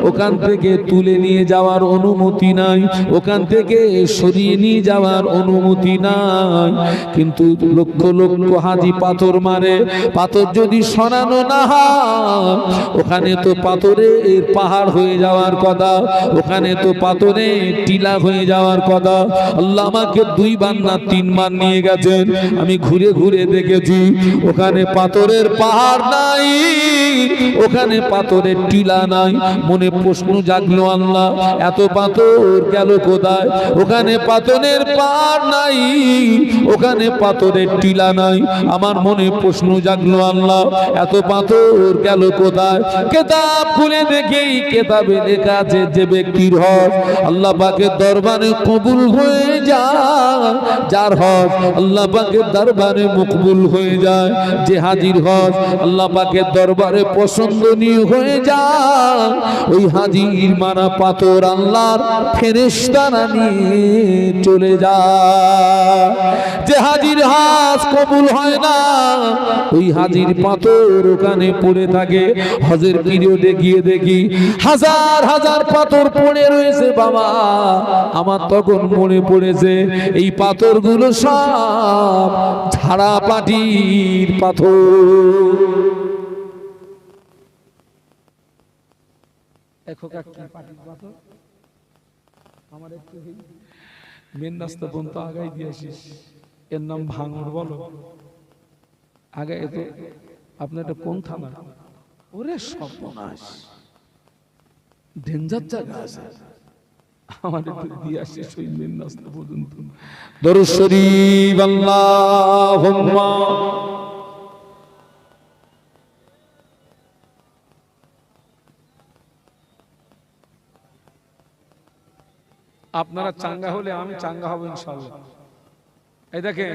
Speaker 1: ওখান থেকে তুলে নিয়ে যাওয়ার অনুমতি নাই, ওখান থেকে সরিয়ে নিয়ে যাওয়ার অনুমতি নাই। কিন্তু লক্ষ লক্ষ হাজী পাথর মারে, পাথর যদি সরানো না হয় ওখানে তো পাথরের পাহাড় হয়ে যাওয়ার কথা, ওখানে তো পাথরে টিলা হয়ে যাওয়ার কথা। আল্লাহ আমাকে 2 বার না 3 বার নিয়ে গেছেন, আমি ঘুরে ঘুরে দেখেছি ওখানে পাথরের পাহাড় নাই, ওখানে পাথরের টিলা নাই। মনে প্রশ্ন জাগলো, আল্লাহ এত পাথর গেল কোথায়? ওখানে পাথরের পাড় নাই, ওখানে পাথরের টিলা নাই। আমার মনে প্রশ্ন জাগলো, আল্লাহ এত পাথর গেল কোথায়? কেতাব খুলে দেখি, কেতাবে লেখা আছে যে ব্যক্তির হজ আল্লাহ পাকের দরবারে কবুল হয়ে যায়, যার হজ আল্লাহ পাকের দরবারে মকবুল হয়ে যায়, যে হাজির হজ আল্লাহ পাকের দরবারে পছন্দনীয় হয়ে যায়, ওই হাজির মারা পাথর আল্লাহর ফেরেশতারা নিয়ে চলে যায়। যে হাজির হজ কবুল হয় না, ওই হাজির পাথর ওখানে পড়ে থাকে। হজের পিরিয়ডে গিয়ে দেখি হাজার হাজার পাথর পড়ে রয়েছে। বাবা আমার তখন মনে পড়েছে এই পাথরগুলো সব ঝাড়া পাটির পাথর। আমার একটু মেন রাস্তা পর্যন্ত আগাই দিয়েছিস, এর নাম ভাঙর বলো। আগে তো আপনার এটা কোন থানা? ওরে সর্বনাশ, ডেঞ্জার জায়গা আছে। আমার একটু দিয়ে আসিস ওই মেন রাস্তা পর্যন্ত। দরুদ শরীফ আল্লাহুম্মা। আপনারা চাঙ্গা হলে আমি চাঙ্গা হব ইনশাআল্লাহ। এই দেখেন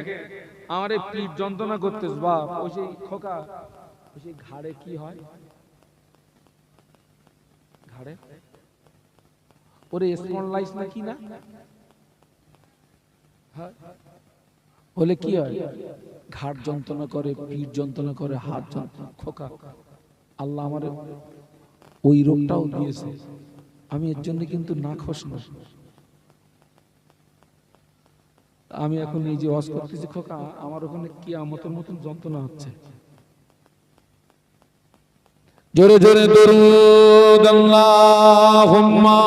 Speaker 1: আমার এই পিঠ যন্ত্রণা করতেছ বাপ। ওই সেই খোকা, ওই সেই ঘাড়ে কি হয়? ঘাড়ে ওরে স্পন্ডলাইস না কি না বলে কি হয়? ঘাড় যন্ত্রণা করে, পিঠ যন্ত্রণা করে, হাত যন্ত্রণা। খোকা আল্লাহ আমার ওই রোগটাও দিয়েছে। আমি এর জন্য কিন্তু না খোস না। আমি এখন এই যে ওয়াজ করতেছি খোকা, আমার ওখানে কিয়ামতের মতন যন্ত্রণা হচ্ছে। জোরে জোরে দরুদ আল্লাহুম্মা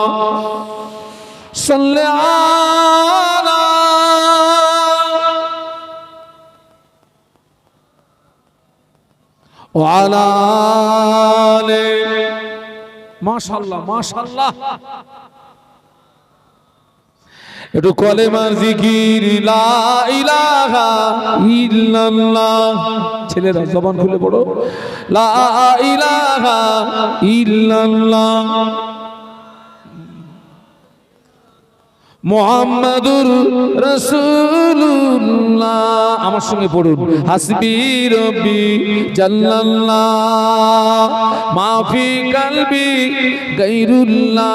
Speaker 1: সাল্লি আলা ওয়া আলা আলি। মাশাআল্লাহ মাশাআল্লাহ। একটু কলেমার জিকির লা ইলাহা ইল্লাল্লাহ। ছেলেরা জবান খুলে পড়ো, লা ইলাহা ইল্লাল্লাহ মুহাম্মাদুর রাসূলুল্লাহ। আমার সঙ্গে পড়ুন, হাসবি রব্বি জাল্লাল্লাহ মা ফি কলবি গায়রুল্লাহ।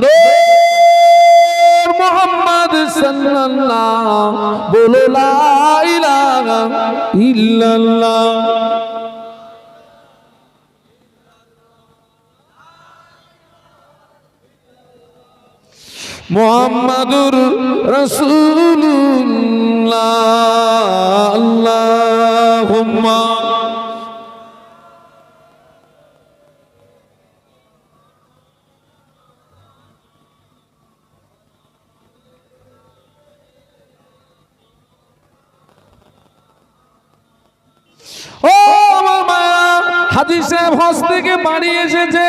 Speaker 1: নূর মুহাম্মদ সাল্লাল্লাহ বলো লা ইলাহা ইল্লাল্লাহ। মুহাম্মাদুর রাসূলুল্লাহ। আল্লাহুম্মা ও আমার মায়া, হাজী সাহেব হজ থেকে বাড়ি এসেছে।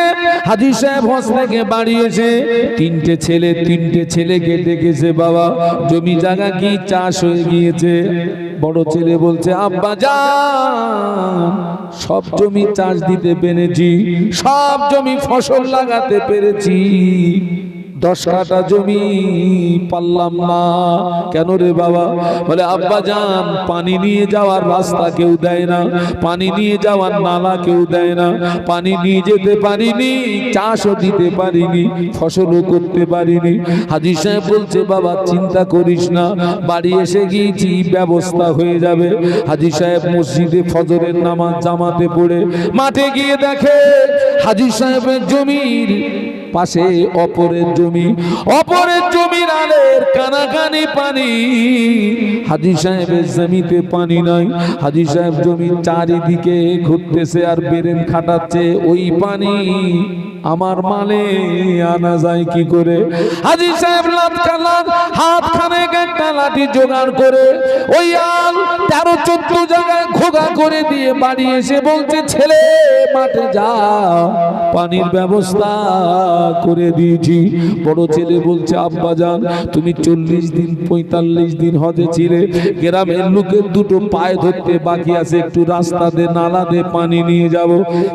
Speaker 1: হাজী সাহেব হজ থেকে বাড়ি এসে তিনটে ছেলেকে দেখেছে। বাবা জমি জায়গা কি চাষ হয়ে গিয়েছে। বড় ছেলে বলছে আব্বা জান সব জমি চাষ দিতে পেরেছি, সব জমি ফসল লাগাতে পেরেছি, 10 কাঠা জমি পারলাম না। কেন রে বাবা? বলে আব্বা জান পানি নিয়ে যাওয়ার রাস্তা কেউ দেয় না, পানি নিয়ে যাওয়ার নালা কেউ দেয় না, পানি নিয়ে যেতে পারিনি, চাষও দিতে পারিনি, ফসলও করতে পারিনি। হাজী সাহেব বলছে বাবা চিন্তা করিস না, বাড়ি এসে গিয়েছি ব্যবস্থা হয়ে যাবে। হাজী সাহেব মসজিদে ফজরের নামাজ জামাতে পড়ে মাঠে গিয়ে দেখে হাজী সাহেবের জমির পাশে অপরের জমির আলের কানাকানি পানি। হাজী সাহেবের জমিতে পানি নাই। হাজী সাহেব জমির চারিদিকে ঘুরতেছে আর বেরেন খাটাচ্ছে, ওই পানি
Speaker 2: আমার মালে আনা যায় কি করে? হাজী সাহেব হাত খানে একটা লাঠি জোগাড় করে ওই আল 13-14 জায়গায় ঘোগা করে দিয়ে বাড়ি এসে বলছে, ছেলে মাঠে যা, পানির ব্যবস্থা করে দিয়েছি। বড় ছেলে বলছে, আব্বা জান তুমি 40 দিন 45 দিন হজে ছিলে, গ্রামের লোকের দুটো পায়ে ধরতে বাকি আছে, একটু রাস্তা দে, নালা দে, পানি নিয়ে যাব।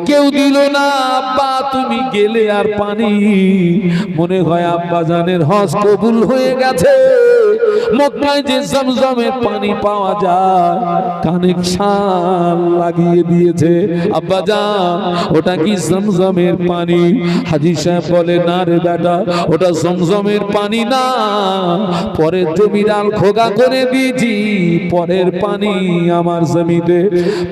Speaker 2: কেউ দিল না। আব্বা তুমি গেলে আর পানি, মনে হয় আব্বা জানের হজ কবুল হয়ে গেছে। মক্কায় যে জমজমের পানি পাওয়া যায় কানেকশন লাগিয়ে দিয়েছে। আব্বা জান ওটা কি জমজমের পানি? হাজী সাহেব বলে, না রে বেটা, ওটা জমজমের পানি না, পরের জমির আল খোগা করে দিয়েছি, পরের পানি আমার জমিতে।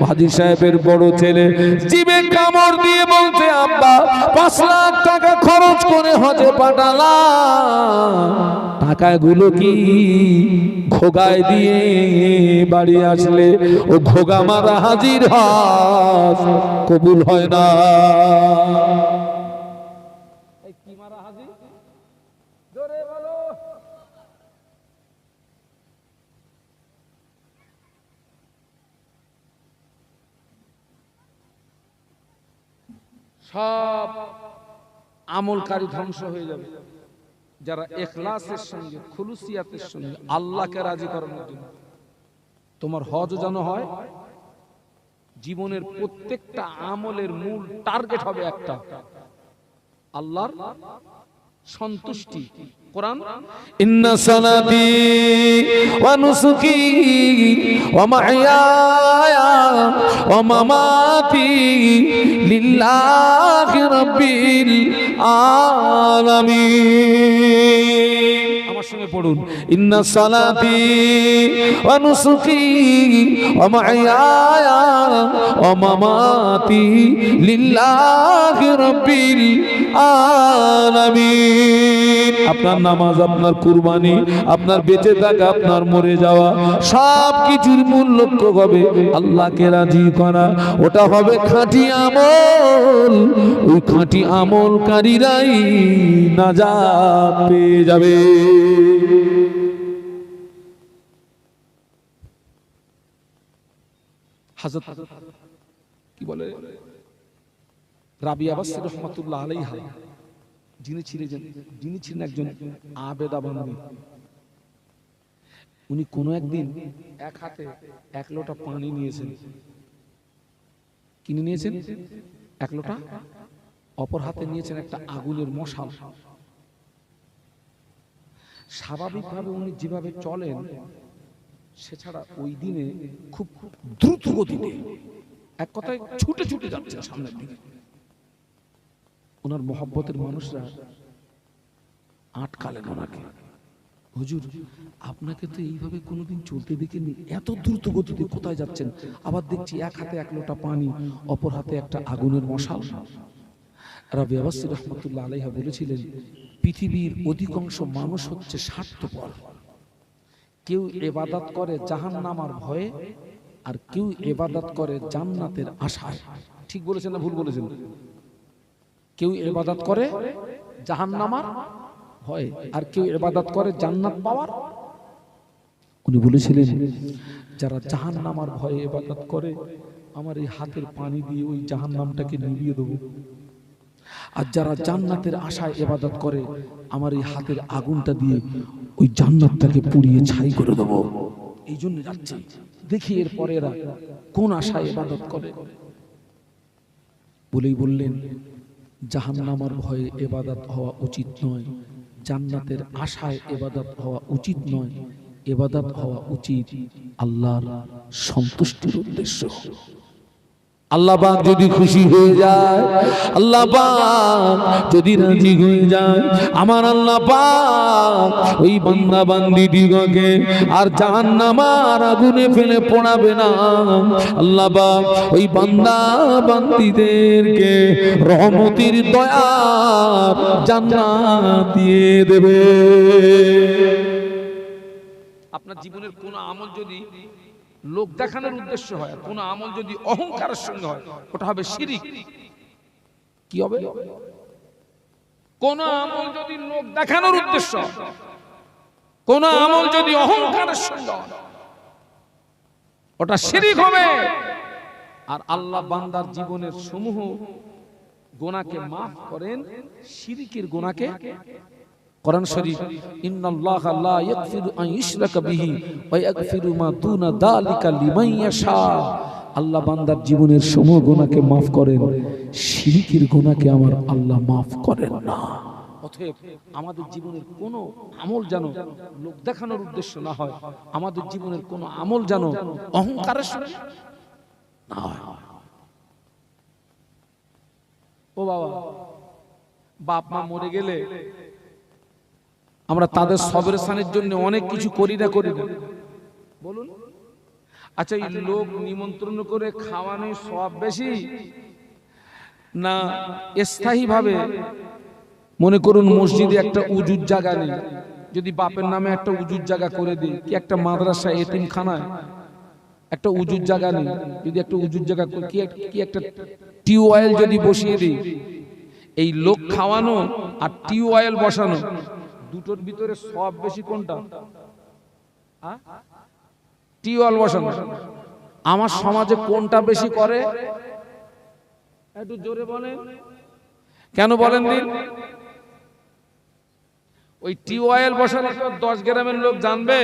Speaker 2: হাজী সাহেবের বড় ছেলে জিভে কামড় দিয়ে বলছে, আব্বা 5 লাখ টাকা খরচ করে হজে পাঠালাম, টাকাগুলো কি ঘোগায় দিয়ে বাড়ি আসলে ও ঘোগা মারা হাজির হজ কবুল হয় না। কি মারা হাজির? জোরে বলো। সব আমলকারী ধ্বংস হয়ে যাবে যারা ইখলাসের সঙ্গে, খুলুসিয়াতের সঙ্গে আল্লাহকে রাজি করানোর জন্য। তোমার হজ যেন হয়, জীবনের প্রত্যেকটা আমলের মূল টার্গেট হবে একটা, আল্লাহর সন্তুষ্টি। কোরআন, ইন্না সালাতি ওয়া নুসুকি ওয়া মাহইয়ায়া ওয়া মামাতি লিল্লাহি রাব্বিল আলামিন। আমার সঙ্গে পড়ুন, ইন্না সালাতি ওয়া নুসুকি ওয়া মাহইয়ায়া ওয়া মামাতি লিল্লাহি রাব্বিল আলামিন। আপনার নামাজ, আপনার কুরবানি, আপনার বেঁচে থাকা, আপনার মরে যাওয়া, সব কিছুর মূল লক্ষ্য হবে আল্লাহকে রাজি করা। ওটা হবে খাঁটি আমল। ওই খাঁটি আমলকারীরাই নাজাত পেয়ে যাবে। হযরত কি বলে রাবিয়া বাসরী রাহমাতুল্লাহ আলাইহা, যিনি ছিলেন একজন আবেদা বান্দী, উনি কোনো একদিন এক হাতে 1 লোটা পানি নিয়েছেন। কিনে নিয়েছেন 1 লোটা, অপর হাতে নিয়েছেন একটা আগুনের মশাল। স্বাভাবিকভাবে উনি যেভাবে চলেন, সেছাড়া ওই দিনে খুব দ্রুত গতিতে, এক কথায় ছুটে ছুটে যাচ্ছেন সামনের দিকে। ওনার মহব্বতের মানুষরা আটকালেন ওনাকে, হুজুর আপনাকে তো এইভাবে কোনোদিন চলতে দেখিনি, এত দ্রুত গতিতে কোথায় যাচ্ছেন? আবার দেখছি এক হাতে 1 লোটা পানি, অপর হাতে একটা আগুনের মশাল। রাবিয়া বাসরী রাহমাতুল্লাহ আলাইহা বলেছিলেন, পৃথিবীর অধিকাংশ মানুষ হচ্ছে স্বার্থপর। কেউ ইবাদত করে জাহান্নামের ভয়ে, আর কেউ ইবাদত করে জান্নাতের আশায়। ঠিক বলেছেন না ভুল বলেছেন? কেউ ইবাদত করে জাহান্নামের ভয়ে, আর কেউ ইবাদত করে জান্নাত পাওয়ার। উনি বলেছিলেন, যারা জাহান্নামের ভয়ে ইবাদত করে, আমার এই হাতের পানি দিয়ে ওই জাহান্নামটাকে নিভিয়ে দেব। আর যারা জান্নাতের আশায় ইবাদত করে, আমার এই হাতের আগুনটা দিয়ে ওই জান্নাতটাকে পুড়িয়ে ছাই করে দেব। এই জন্য যাচ্ছে, দেখি এরপরে এরা কোন আশায় ইবাদত করে। বলেই বললেন, জাহান্নামের ভয়ে ইবাদত হওয়া উচিত নয়, জান্নাতের আশায় ইবাদত হওয়া উচিত নয়, ইবাদত হওয়া উচিত আল্লাহর সন্তুষ্টির উদ্দেশ্য। আল্লাহ পাক যদি খুশি হয়ে যায়, আল্লাহ পাক যদি রাজি হয়ে যায়, আমার আল্লাহ পাক ওই বান্দা বান্দীদিগকে আর জাহান্নামের আগুনে ফেলে পোড়াবে না। আল্লাহ পাক ওই বান্দা বান্দীদেরকে রহমতের দয়ার জান্নাত দিয়ে দেবে। আপনার জীবনের কোন আমল যদি লোক দেখানোর উদ্দেশ্য হয়, কোন আমল যদি অহংকারের সঙ্গে হয়, ওটা হবে শিরিক। কি হবে? কোন আমল যদি লোক দেখানোর উদ্দেশ্য, কোন আমল যদি অহংকারের সঙ্গে, ওটা শিরক হবে। আর আল্লাহ বান্দার জীবনের সমূহ গুনাহকে মাফ করেন, শিরকের গুনাহকে। কোরআন শরীফ, ইন্নাল্লাহা লা ইয়াগফিরু আন ইউশরাকা বিহি ওয়া ইয়াগফিরু মা দুনা যালিকা লিমান ইয়াশা। আল্লাহ বান্দার জীবনের সমূহ গুনাহকে মাফ করেন, শিরকের গুনাহকে আমার আল্লাহ মাফ করেন না। অতএব আমাদের জীবনের কোন আমল যেন লোক দেখানোর উদ্দেশ্য না হয়, আমাদের জীবনের কোন আমল যেন অহংকারের সঙ্গে না হয়। ও বাবা, বাপ মা মরে গেলে আমরা তাদের সবরেশনের জন্য অনেক কিছু করি না বলুন? আচ্ছা, এই লোক নিমন্ত্রণ করে খাওয়ানোর সওয়াব বেশি না স্থায়ী ভাবে? মনে করুন মসজিদে একটা উজুর জায়গা নেই, যদি বাপের নামে একটা উজুর জায়গা করে দিই, কি একটা মাদ্রাসা এতিমখানায় একটা উজুর জায়গা নেই, যদি একটা উজুর জায়গা কি একটা টিউবওয়েল যদি বসিয়ে দিই, এই লোক খাওয়ানো আর টিউবওয়েল বসানো দুটোর ভিতরে সব বেশি কোনটা? টিউবওয়েল বসানো। আমার সমাজে কোনটা বেশি করে? একটু জোরে বলেন। কেন বলেন দিন? ওই টিউবওয়েল বসানোর পর 10 গ্রামের লোক জানবে,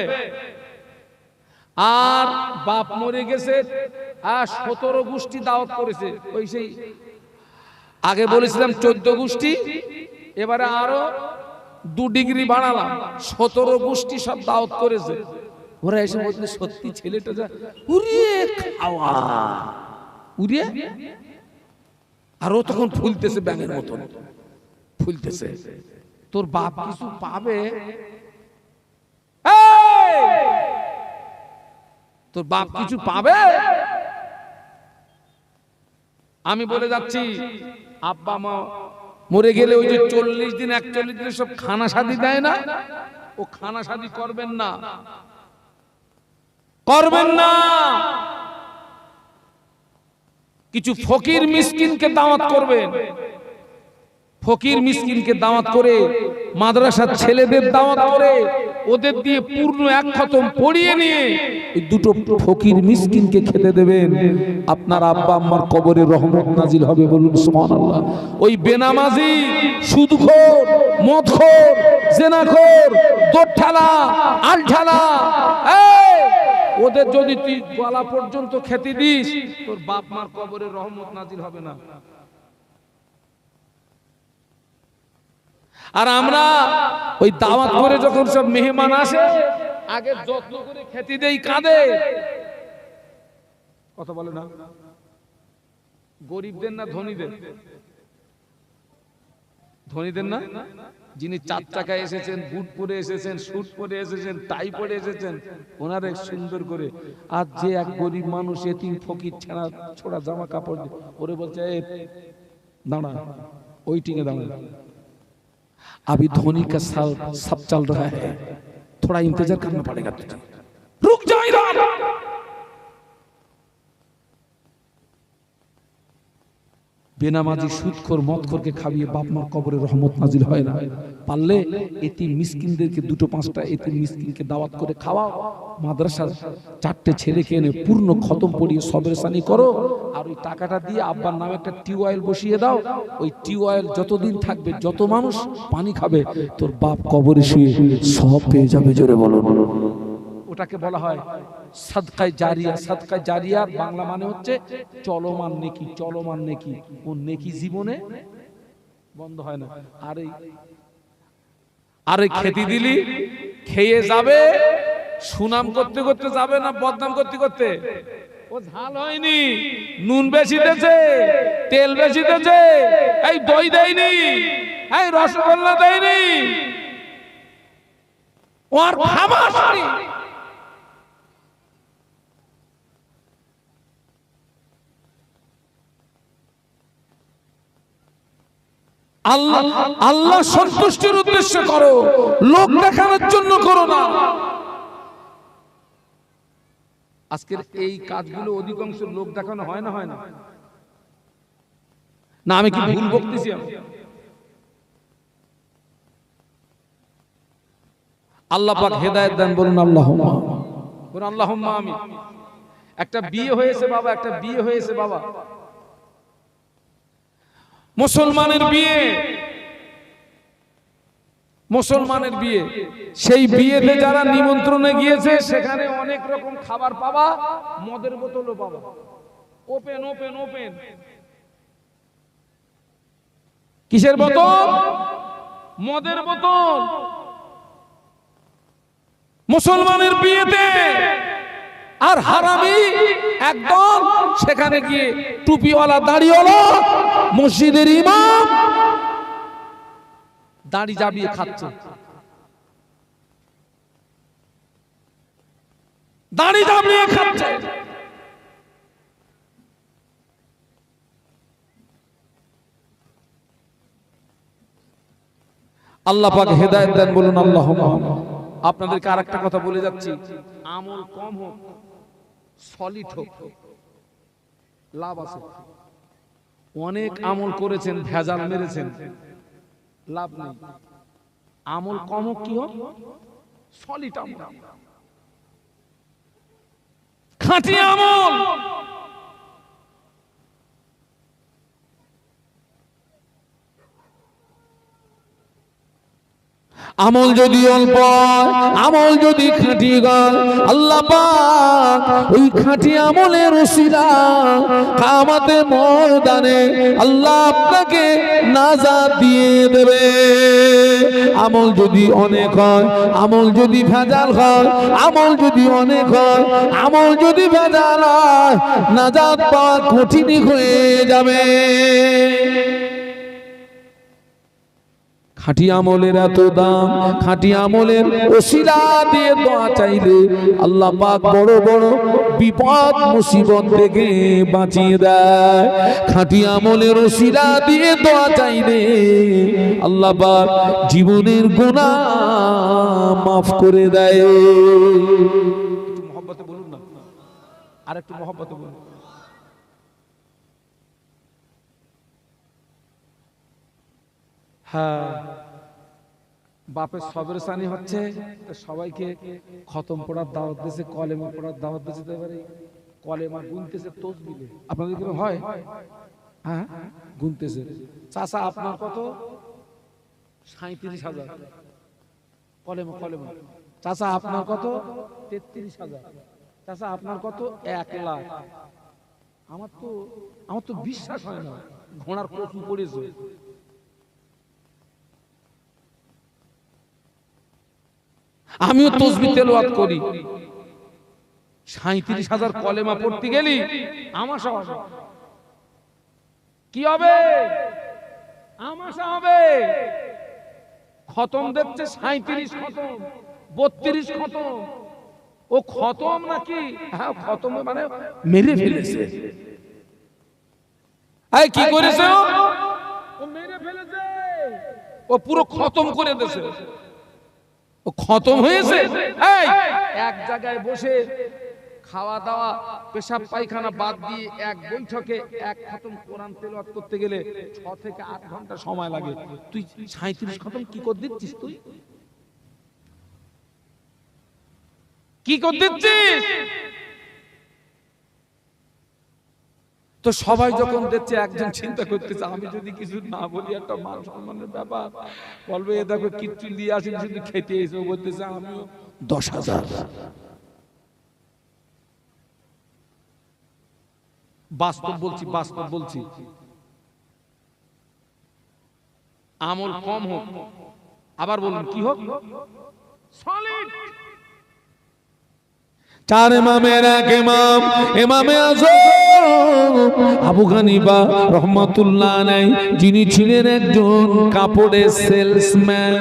Speaker 2: আর বাপ মরে গেছে, আর 17 গোষ্ঠী দাওয়াত করেছে। ওই সেই আগে বলেছিলাম 14 গোষ্ঠী, এবারে আরো 2 ডিগ্রি বাড়ালাম, 17 গোষ্ঠী সব দাওয়াত করেছে। ওরা এসে বলছে সত্যি ছেলেটা যা উড়িয়ে খাওয়া, উড়িয়ে। আর ও তখন ফুলতেছে, ব্যাঙের মতন ফুলতেছে। তোর বাপ কিছু পাবে? তোর বাপ কিছু পাবে? আমি বলে যাচ্ছি, আব্বা মা মরে গেলে ওই যে 40 দিন 41 দিন সব খানা শাদি দেয় না, ও খানা শাদি করবেন না, করবেন না। কিছু ফকির মিসকিনকে দাওয়াত করবেন, ফকির মিসকিনকে দাওয়াত করে, মাদ্রাসার ছেলেদের দাওয়াত করে, ওদের দিয়ে পূর্ণ এক খতম পড়িয়ে নিয়ে এই দুটো ফকির মিসকিনকে খেতে দেবেন। আপনার আব্বা আম্মার কবরে রহমত নাজিল হবে, বলুন সুবহানাল্লাহ। ওই বেনামাজি, সুদখোর, মদখোর, জেনাখোর, দোরঠালা, আলঠালা, ওদের যদি তুই গলা পর্যন্ত খেতে দিস, তোর বাপ মার কবরে রহমত নাজিল হবে না। আর আমরা ওই দাওয়াত করে যখন সব মেহমান আসে, আগে যত্ন করে খেতে দেই কাঁদে, কথা বলে না? গরিবদের না ধনীদের? ধনীদের না? যিনি 4 চাকায় এসেছেন, বুট পরে এসেছেন, স্যুট পরে এসেছেন, টাই পরে এসেছেন, ওনারে সুন্দর করে। আর যে এক গরিব মানুষ, এতিম ফকির, ছেঁড়া ছোড়া জামা কাপড়, ওরে বলছে দাঁড়া, ওই টিকে দাঁড়া, अभी धोनी का सब चल रहा है, थोड़ा इंतजार करना पड़ेगा तुझे, रुक जा इधर। বেনামাজি, সুদখোর, মদখোরকে খাইয়ে বাপ মার কবরে রহমত নাজিল হয় না। পারলে এতিম মিসকিনদেরকে 2-5টা এতিম মিসকিনকে দাওয়াত করে খাওয়াও, মাদ্রাসার 4টে ছেলেকে এনে পূর্ণ খতম পড়িয়ে সবরেসানি করো, আর ওই টাকাটা দিয়ে আব্বার নামে একটা টিউবওয়েল বসিয়ে দাও। ওই টিউবওয়েল যতদিন থাকবে, যত মানুষ পানি খাবে, তোর বাপ কবরে শুয়ে সব পেয়ে যাবে। জোরে বলো। ওটাকে বলা হয় সাদকায়ে জারিয়া। সাদকায়ে জারিয়ার বাংলা মানে হচ্ছে চলমান নেকি। চলমান নেকি, ও নেকি জীবনে বন্ধ হয় না। আরে খেতে দিলি, খেয়ে যাবে, সুনাম করতে করতে যাবে না বদনাম করতে করতে। ও ঝাল হয়নি, নুন বেশি দিয়েছে, তেল বেশি দিয়েছে, এই দই দেয়নি, এই রসগোল্লা দেয়নি, ও আর খামাস নেই। আল্লাহ সন্তুষ্টির উদ্দেশ্যে করো, লোক দেখানোর জন্য করো না। আজকের এই কাজগুলো অধিকাংশ লোক দেখানো হয় না, হয় না? না আমি কি ভুল বলতেছি? আল্লাহ পাক হেদায়েত দেন, বলুন আল্লাহুম্মা, বলুন আল্লাহুম্মা আমিন। একটা বিয়ে হয়েছে বাবা, একটা বিয়ে হয়েছে বাবা, মুসলমানের বিয়ে, মুসলমানের বিয়ে। সেই বিয়েতে যারা নিমন্ত্রণে গিয়েছে সেখানে অনেক রকম খাবার পাবা, মদের বোতলও পাবা, ওপেন ওপেন ওপেন। কিসের বোতল? মদের বোতল। মুসলমানের বিয়েতে। আর হারামি একদম সেখানে গিয়ে টুপিওয়ালা দাড়িওয়ালা মসজিদের ইমাম দাড়ি জাবিয়ে খাচ্ছে, দাড়ি জাবিয়ে খাচ্ছে। আল্লাহ পাক হেদায়েত দেন, বলুন আল্লাহুম্মা। আপনাদেরকে আরেকটা কথা বলে যাচ্ছি, আমল কম হোক, সলিড হোক, লাভ আছে। অনেক আমল করেছেন, ভেজাল মেরেছেন, লাভ নেই। আমল কম হোক, কি হোক, সলিড আমল, খাঁটি আমল। আমল যদি অল্প, আমল যদি খাঁটি হয়, আল্লাহ পাক ওই খাঁটি আমলের উসিলা কিয়ামতে ময়দানে আল্লাহ আপনাকে নাজাত দিয়ে দেবে। আমল যদি অনেক হয়, আমল যদি ভেজাল হয়, আমল যদি অনেক হয়, আমল যদি ভেজাল হয়, নাজাত পাওয়া কঠিন হয়ে যাবে। খাঁটি আমলের এত দাম, খাঁটি আমলের ওসিলা দিয়ে দোয়া চাইলে আল্লাহ পাক বড় বড় বিপদ মুসিবত থেকে বাঁচিয়ে দেয়। খাঁটি আমলের ওসিলা দিয়ে দোয়া চাইলে আল্লাহ পাক জীবনের গুনাহ মাফ করে দেয়। একটু মহব্বতে বলুন না, আর একটু মহব্বতে বলুন। হ্যাঁ, বাপের সবের সানি হচ্ছে, সবাইকে খতম পড়ার দাওয়াত দিয়েছে, কলেমা পড়ার দাওয়াত দিয়েছে, এবারে কলেমা গুনতেছে তসবিলে। আপনাদের কি হয়? হ্যাঁ, গুনতেছে। চাচা আপনার কত? 37,000 কলেমা, কলেমা। চাচা আপনার কত? 33,000। চাচা আপনার কত? 1 লাখ। আমার তো বিশ্বাস হয় না, ঘোড়ার কচু পড়েছে। আমিও তসবিহ তেলাওয়াত করি, 37,000 কলেমা পড়তে গেলি আমাশা হবে। কি হবে? আমাশা হবে। খতম দেখছে 37 খতম, 32 খতম। ও খতম নাকি? হ্যাঁ, খতম মানে মেরে ফেলেছে। এই কি করেছে? ও মেরে ফেলেছে, ও পুরো খতম করে দিয়েছে। ও খতম হয়েছে। এই এক জায়গায় বসে খাওয়া দাওয়া পেশাব পায়খানা বাদ দিয়ে এক বৈঠকে এক খতম কোরআন তেলাওয়াত করতে গেলে 6 থেকে 8 ঘন্টা সময় লাগে। তুই 37 খতম কি করে দিচ্ছিস? তুই কি করে দিচ্ছিস? তো সবাই যখন দেখছে, একজন চিন্তা করতেছে আমি যদি কিছু না বলি একটা মান সম্মানের ব্যাপার, বলবে এ দেখো কিচ্ছু নিয়ে আসি, শুধু খেতে এসে। বলতেছে আমিও 10,000। বাস্তব বলছি, বাস্তব বলছি। আমল কম হোক, আবার বলুন কি হোক, সলিড। 4 ইমামের এক ইমাম, ইমামে আযম আবু হানিফা রাহমাতুল্লাহ আলাইহি, যিনি ছিলেন একজন কাপড়ের সেলসম্যান।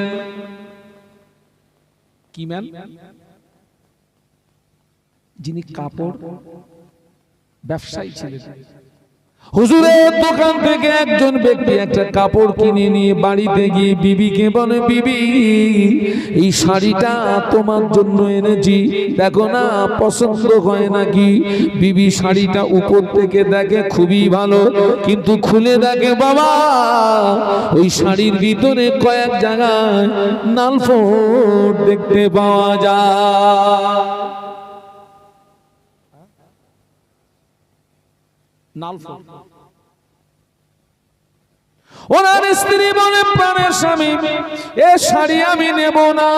Speaker 2: কি ম্যান? যিনি কাপড় ব্যবসায়ী ছিলেন।
Speaker 1: হুজুরের দোকান থেকে একজন ব্যক্তি একটা কাপড় কিনে নিয়ে বাড়িতে গিয়ে বিবিকে বলে, বিবি এই শাড়িটা তোমার জন্য এনেছি, দেখো না পছন্দ হয় নাকি। বিবি শাড়িটা উপর থেকে দেখে খুবই ভালো, কিন্তু খুলে দেখে বাবা ওই শাড়ির ভিতরে কয়েক জায়গায় নালফোট দেখতে পাওয়া যায়।
Speaker 2: নালফোট।
Speaker 1: ওনার স্ত্রী বলে, প্রাণের স্বামী এ শাড়ি আমি নেব না,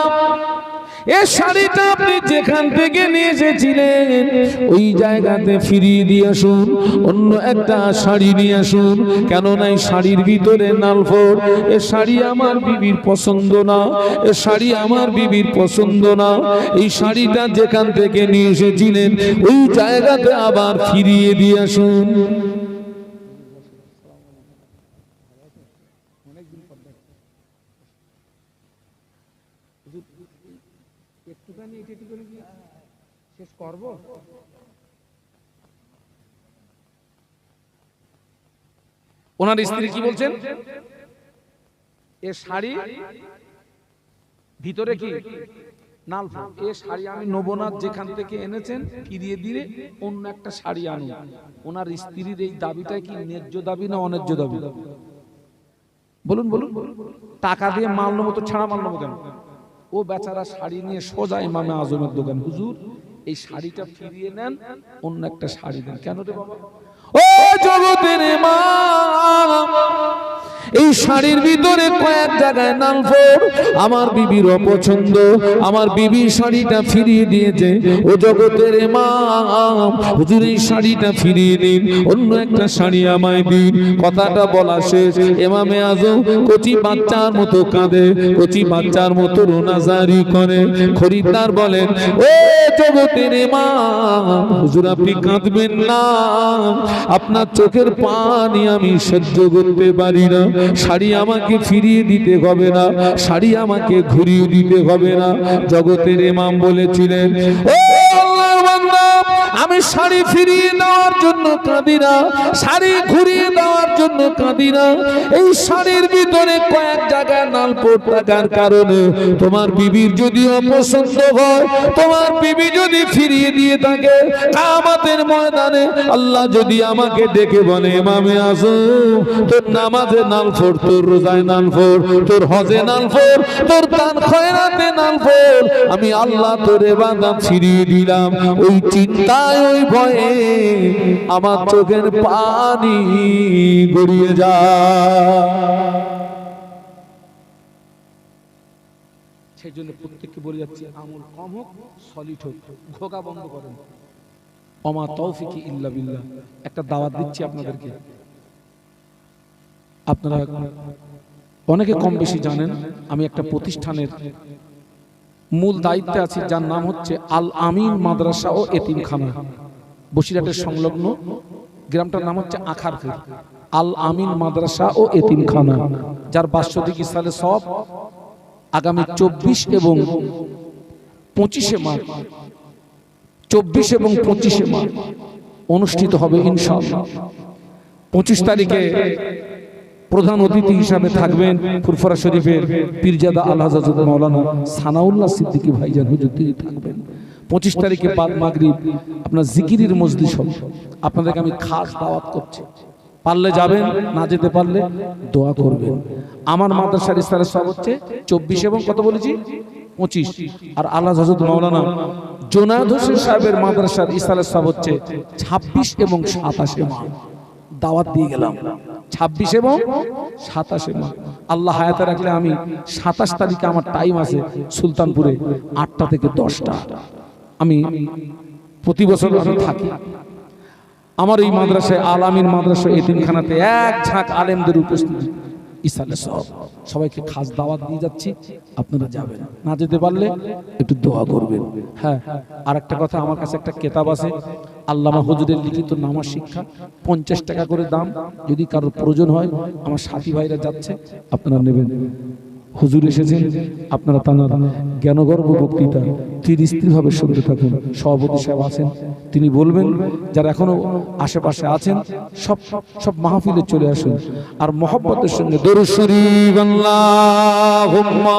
Speaker 1: এ শাড়িটা আপনি যেখান থেকে নিয়ে এসেছিলেন ওই জায়গাতে ফিরিয়ে দিয়ে আসুন, অন্য একটা শাড়ি নিয়ে আসুন, কেননা এই শাড়ির ভিতরে নালফোট, এ শাড়ি আমার বিবির পছন্দ না, এ শাড়ি আমার বিবির পছন্দ না, এই শাড়িটা যেখান থেকে নিয়ে এসেছিলেন ওই জায়গাতে আবার ফিরিয়ে দিয়ে আসুন।
Speaker 2: একটুখানি এটি করে কি শেষ করব?
Speaker 1: ওনার স্ত্রী কি বলছেন?
Speaker 2: এ শাড়ি ভিতরে কি নালফোট, এ শাড়ি আমি নেব না, যেখান থেকে এনেছেন ফিরিয়ে দিয়ে অন্য একটা শাড়ি আনুন। ওনার স্ত্রীর এই দাবিটা কি ন্যায্য দাবি না অন্যায্য দাবি? বলুন বলুন। টাকা দিয়ে মাল নেবো তো ছাড়া মাল নেবো কেন? ও বেচারা শাড়ি নিয়ে সোজা ইমামে আজমের দোকান, হুজুর এই শাড়িটা ফিরিয়ে নেন, অন্য একটা শাড়ি দেন। কেন রে বাবা?
Speaker 1: ও জগতের মা, এই শাড়ির ভিতরে কয়েক জায়গায় নালফোট, আমার বিবির অপছন্দ, আমার বিবি শাড়িটা ফিরিয়ে দিয়েছে। ও জগতের মা, হুজুর এই শাড়িটা ফিরিয়ে দিন, অন্য একটা শাড়ি আমায় দিন। কথাটা বলা শেষ, ইমামে আজম কচি বাচ্চার মতো কাঁদে, কচি বাচ্চার মতো রোনাজারি করে। খরিদ্দার বলেন, ও জগতের মা, হুজুর আপনি কাঁদবেন না, আপনার চোখের পানি আমি সহ্য করতে পারি না, শাড়ি আমাকে ফিরিয়ে দিতে হবে না, শাড়ি আমাকে ঘুরিয়ে দিতে হবে না। জগতের ইমাম বলেছিলেন, ও আল্লাহর বান্দা, আমি শাড়ি ফিরিয়ে দেওয়ার জন্য কাঁদি না, শাড়ি ঘুরিয়ে দেওয়ার জন্য কাঁদি না, এই শাড়ির ভিতরে কয়েক জায়গায় নালফোট থাকার কারণে তোমার বিবির যদি অপছন্দ হয়, তোমার বিবি যদি ফিরিয়ে দিয়ে থাকে, কিয়ামতের ময়দানে আল্লাহ যদি আমাকে ডেকে বলে, ইমামে আজম তোর নামাজে নালফোট, তোর রোজায় নালফোট, তোর হজে নালফোট, তোর দান খয়রাতে নালফোট, আমি আল্লাহ তোর ইবাদত ফিরিয়ে দিলাম, ওই চিন্তায় ওই ভয়ে আমার চোখের পানি গড়িয়ে যায়।
Speaker 2: সেই জন্য প্রত্যেককে বলে যাচ্ছি, আমল কম হোক সলিড হোক, ঘোকা বন্ধ করেন। ওমা তৌফিকি ইল্লা বিল্লাহ। একটা দাওয়াত দিচ্ছি আপনাদেরকে, আপনারা অনেকে কম বেশি জানেন আমি একটা প্রতিষ্ঠানের মূল দায়িত্বে আছি, যার নাম হচ্ছে আল আমিন মাদ্রাসা ও এতিমখানা। বসিরহাটের সংলগ্ন গ্রামটার নাম হচ্ছে আখারপুর। আল আমিন মাদ্রাসা ও এতিমখানা, যার বাৎসরিক ইসলালে সব আগামী 24 এবং 25 মার্চ, 24 এবং 25 মার্চ অনুষ্ঠিত হবে ইনশাআল্লাহ। 25 তারিখে প্রধান অতিথি হিসাবে থাকবেন ফুরফুরা শরীফের পীরজাদা আল হযরত মাওলানা সানাউল্লাহ সিদ্দিকী ভাইজান হুজুর, তিনি থাকবেন। 25 তারিখে বাদ মাগরিব আপনার জিকিরের মজলিস হবে। আপনাদেরকে আমি খাস দাওয়াত করছি, পারলে যাবেন, না যেতে পারলে দোয়া করবেন। আমার মাদ্রাসার ইসলামের সব হচ্ছে 24 এবং কত বলেছি 25, আর আল্লাহ হযরত মাওলানা জোনায়েদ হোসেন সাহেবের মাদ্রাসার ইসলামের সব হচ্ছে 26 এবং 27 মার্চ। দাওয়াত দিয়ে গেলাম 26 এবং 27 মার্চ। আল্লাহ হায়াতে রাখলে আমি 27 তারিখে আমার টাইম আছে সুলতানপুরে 8টা থেকে 10টা। আমি প্রতি বছর আমি থাকি। আমার এই মাদ্রাসায় আল আমিন মাদ্রাসা এতিমখানাতে এক ঝাঁক আলেমদের উপস্থিতি ইসলামের সব, সবাইকে খাস দাওয়াত দিয়ে যাচ্ছি, আপনারা যাবেন, না যেতে পারলে একটু দোয়া করবেন। হ্যাঁ, আর একটা কথা, আমার কাছে একটা কিতাব আছে আল্লামা হুজুরের লিখিত নামাজ শিক্ষা, 50 টাকা করে দাম। যদি কারোর প্রয়োজন হয়, আমার সাথী ভাইরা যাচ্ছে, আপনারা নেবেন। হুজুর এসেছেন, আপনারা তাঁর জ্ঞানগর্ভ বক্তৃতা ধীরস্থিরভাবে শুনতে থাকুন। সভাপতি সাহেব আছেন, তিনি বলবেন। যারা এখনো আশেপাশে আছেন সব সব মাহফিলে চলে আসুন আর মহব্বতের সঙ্গে দরুদ শরীফ আল্লাহুম্মা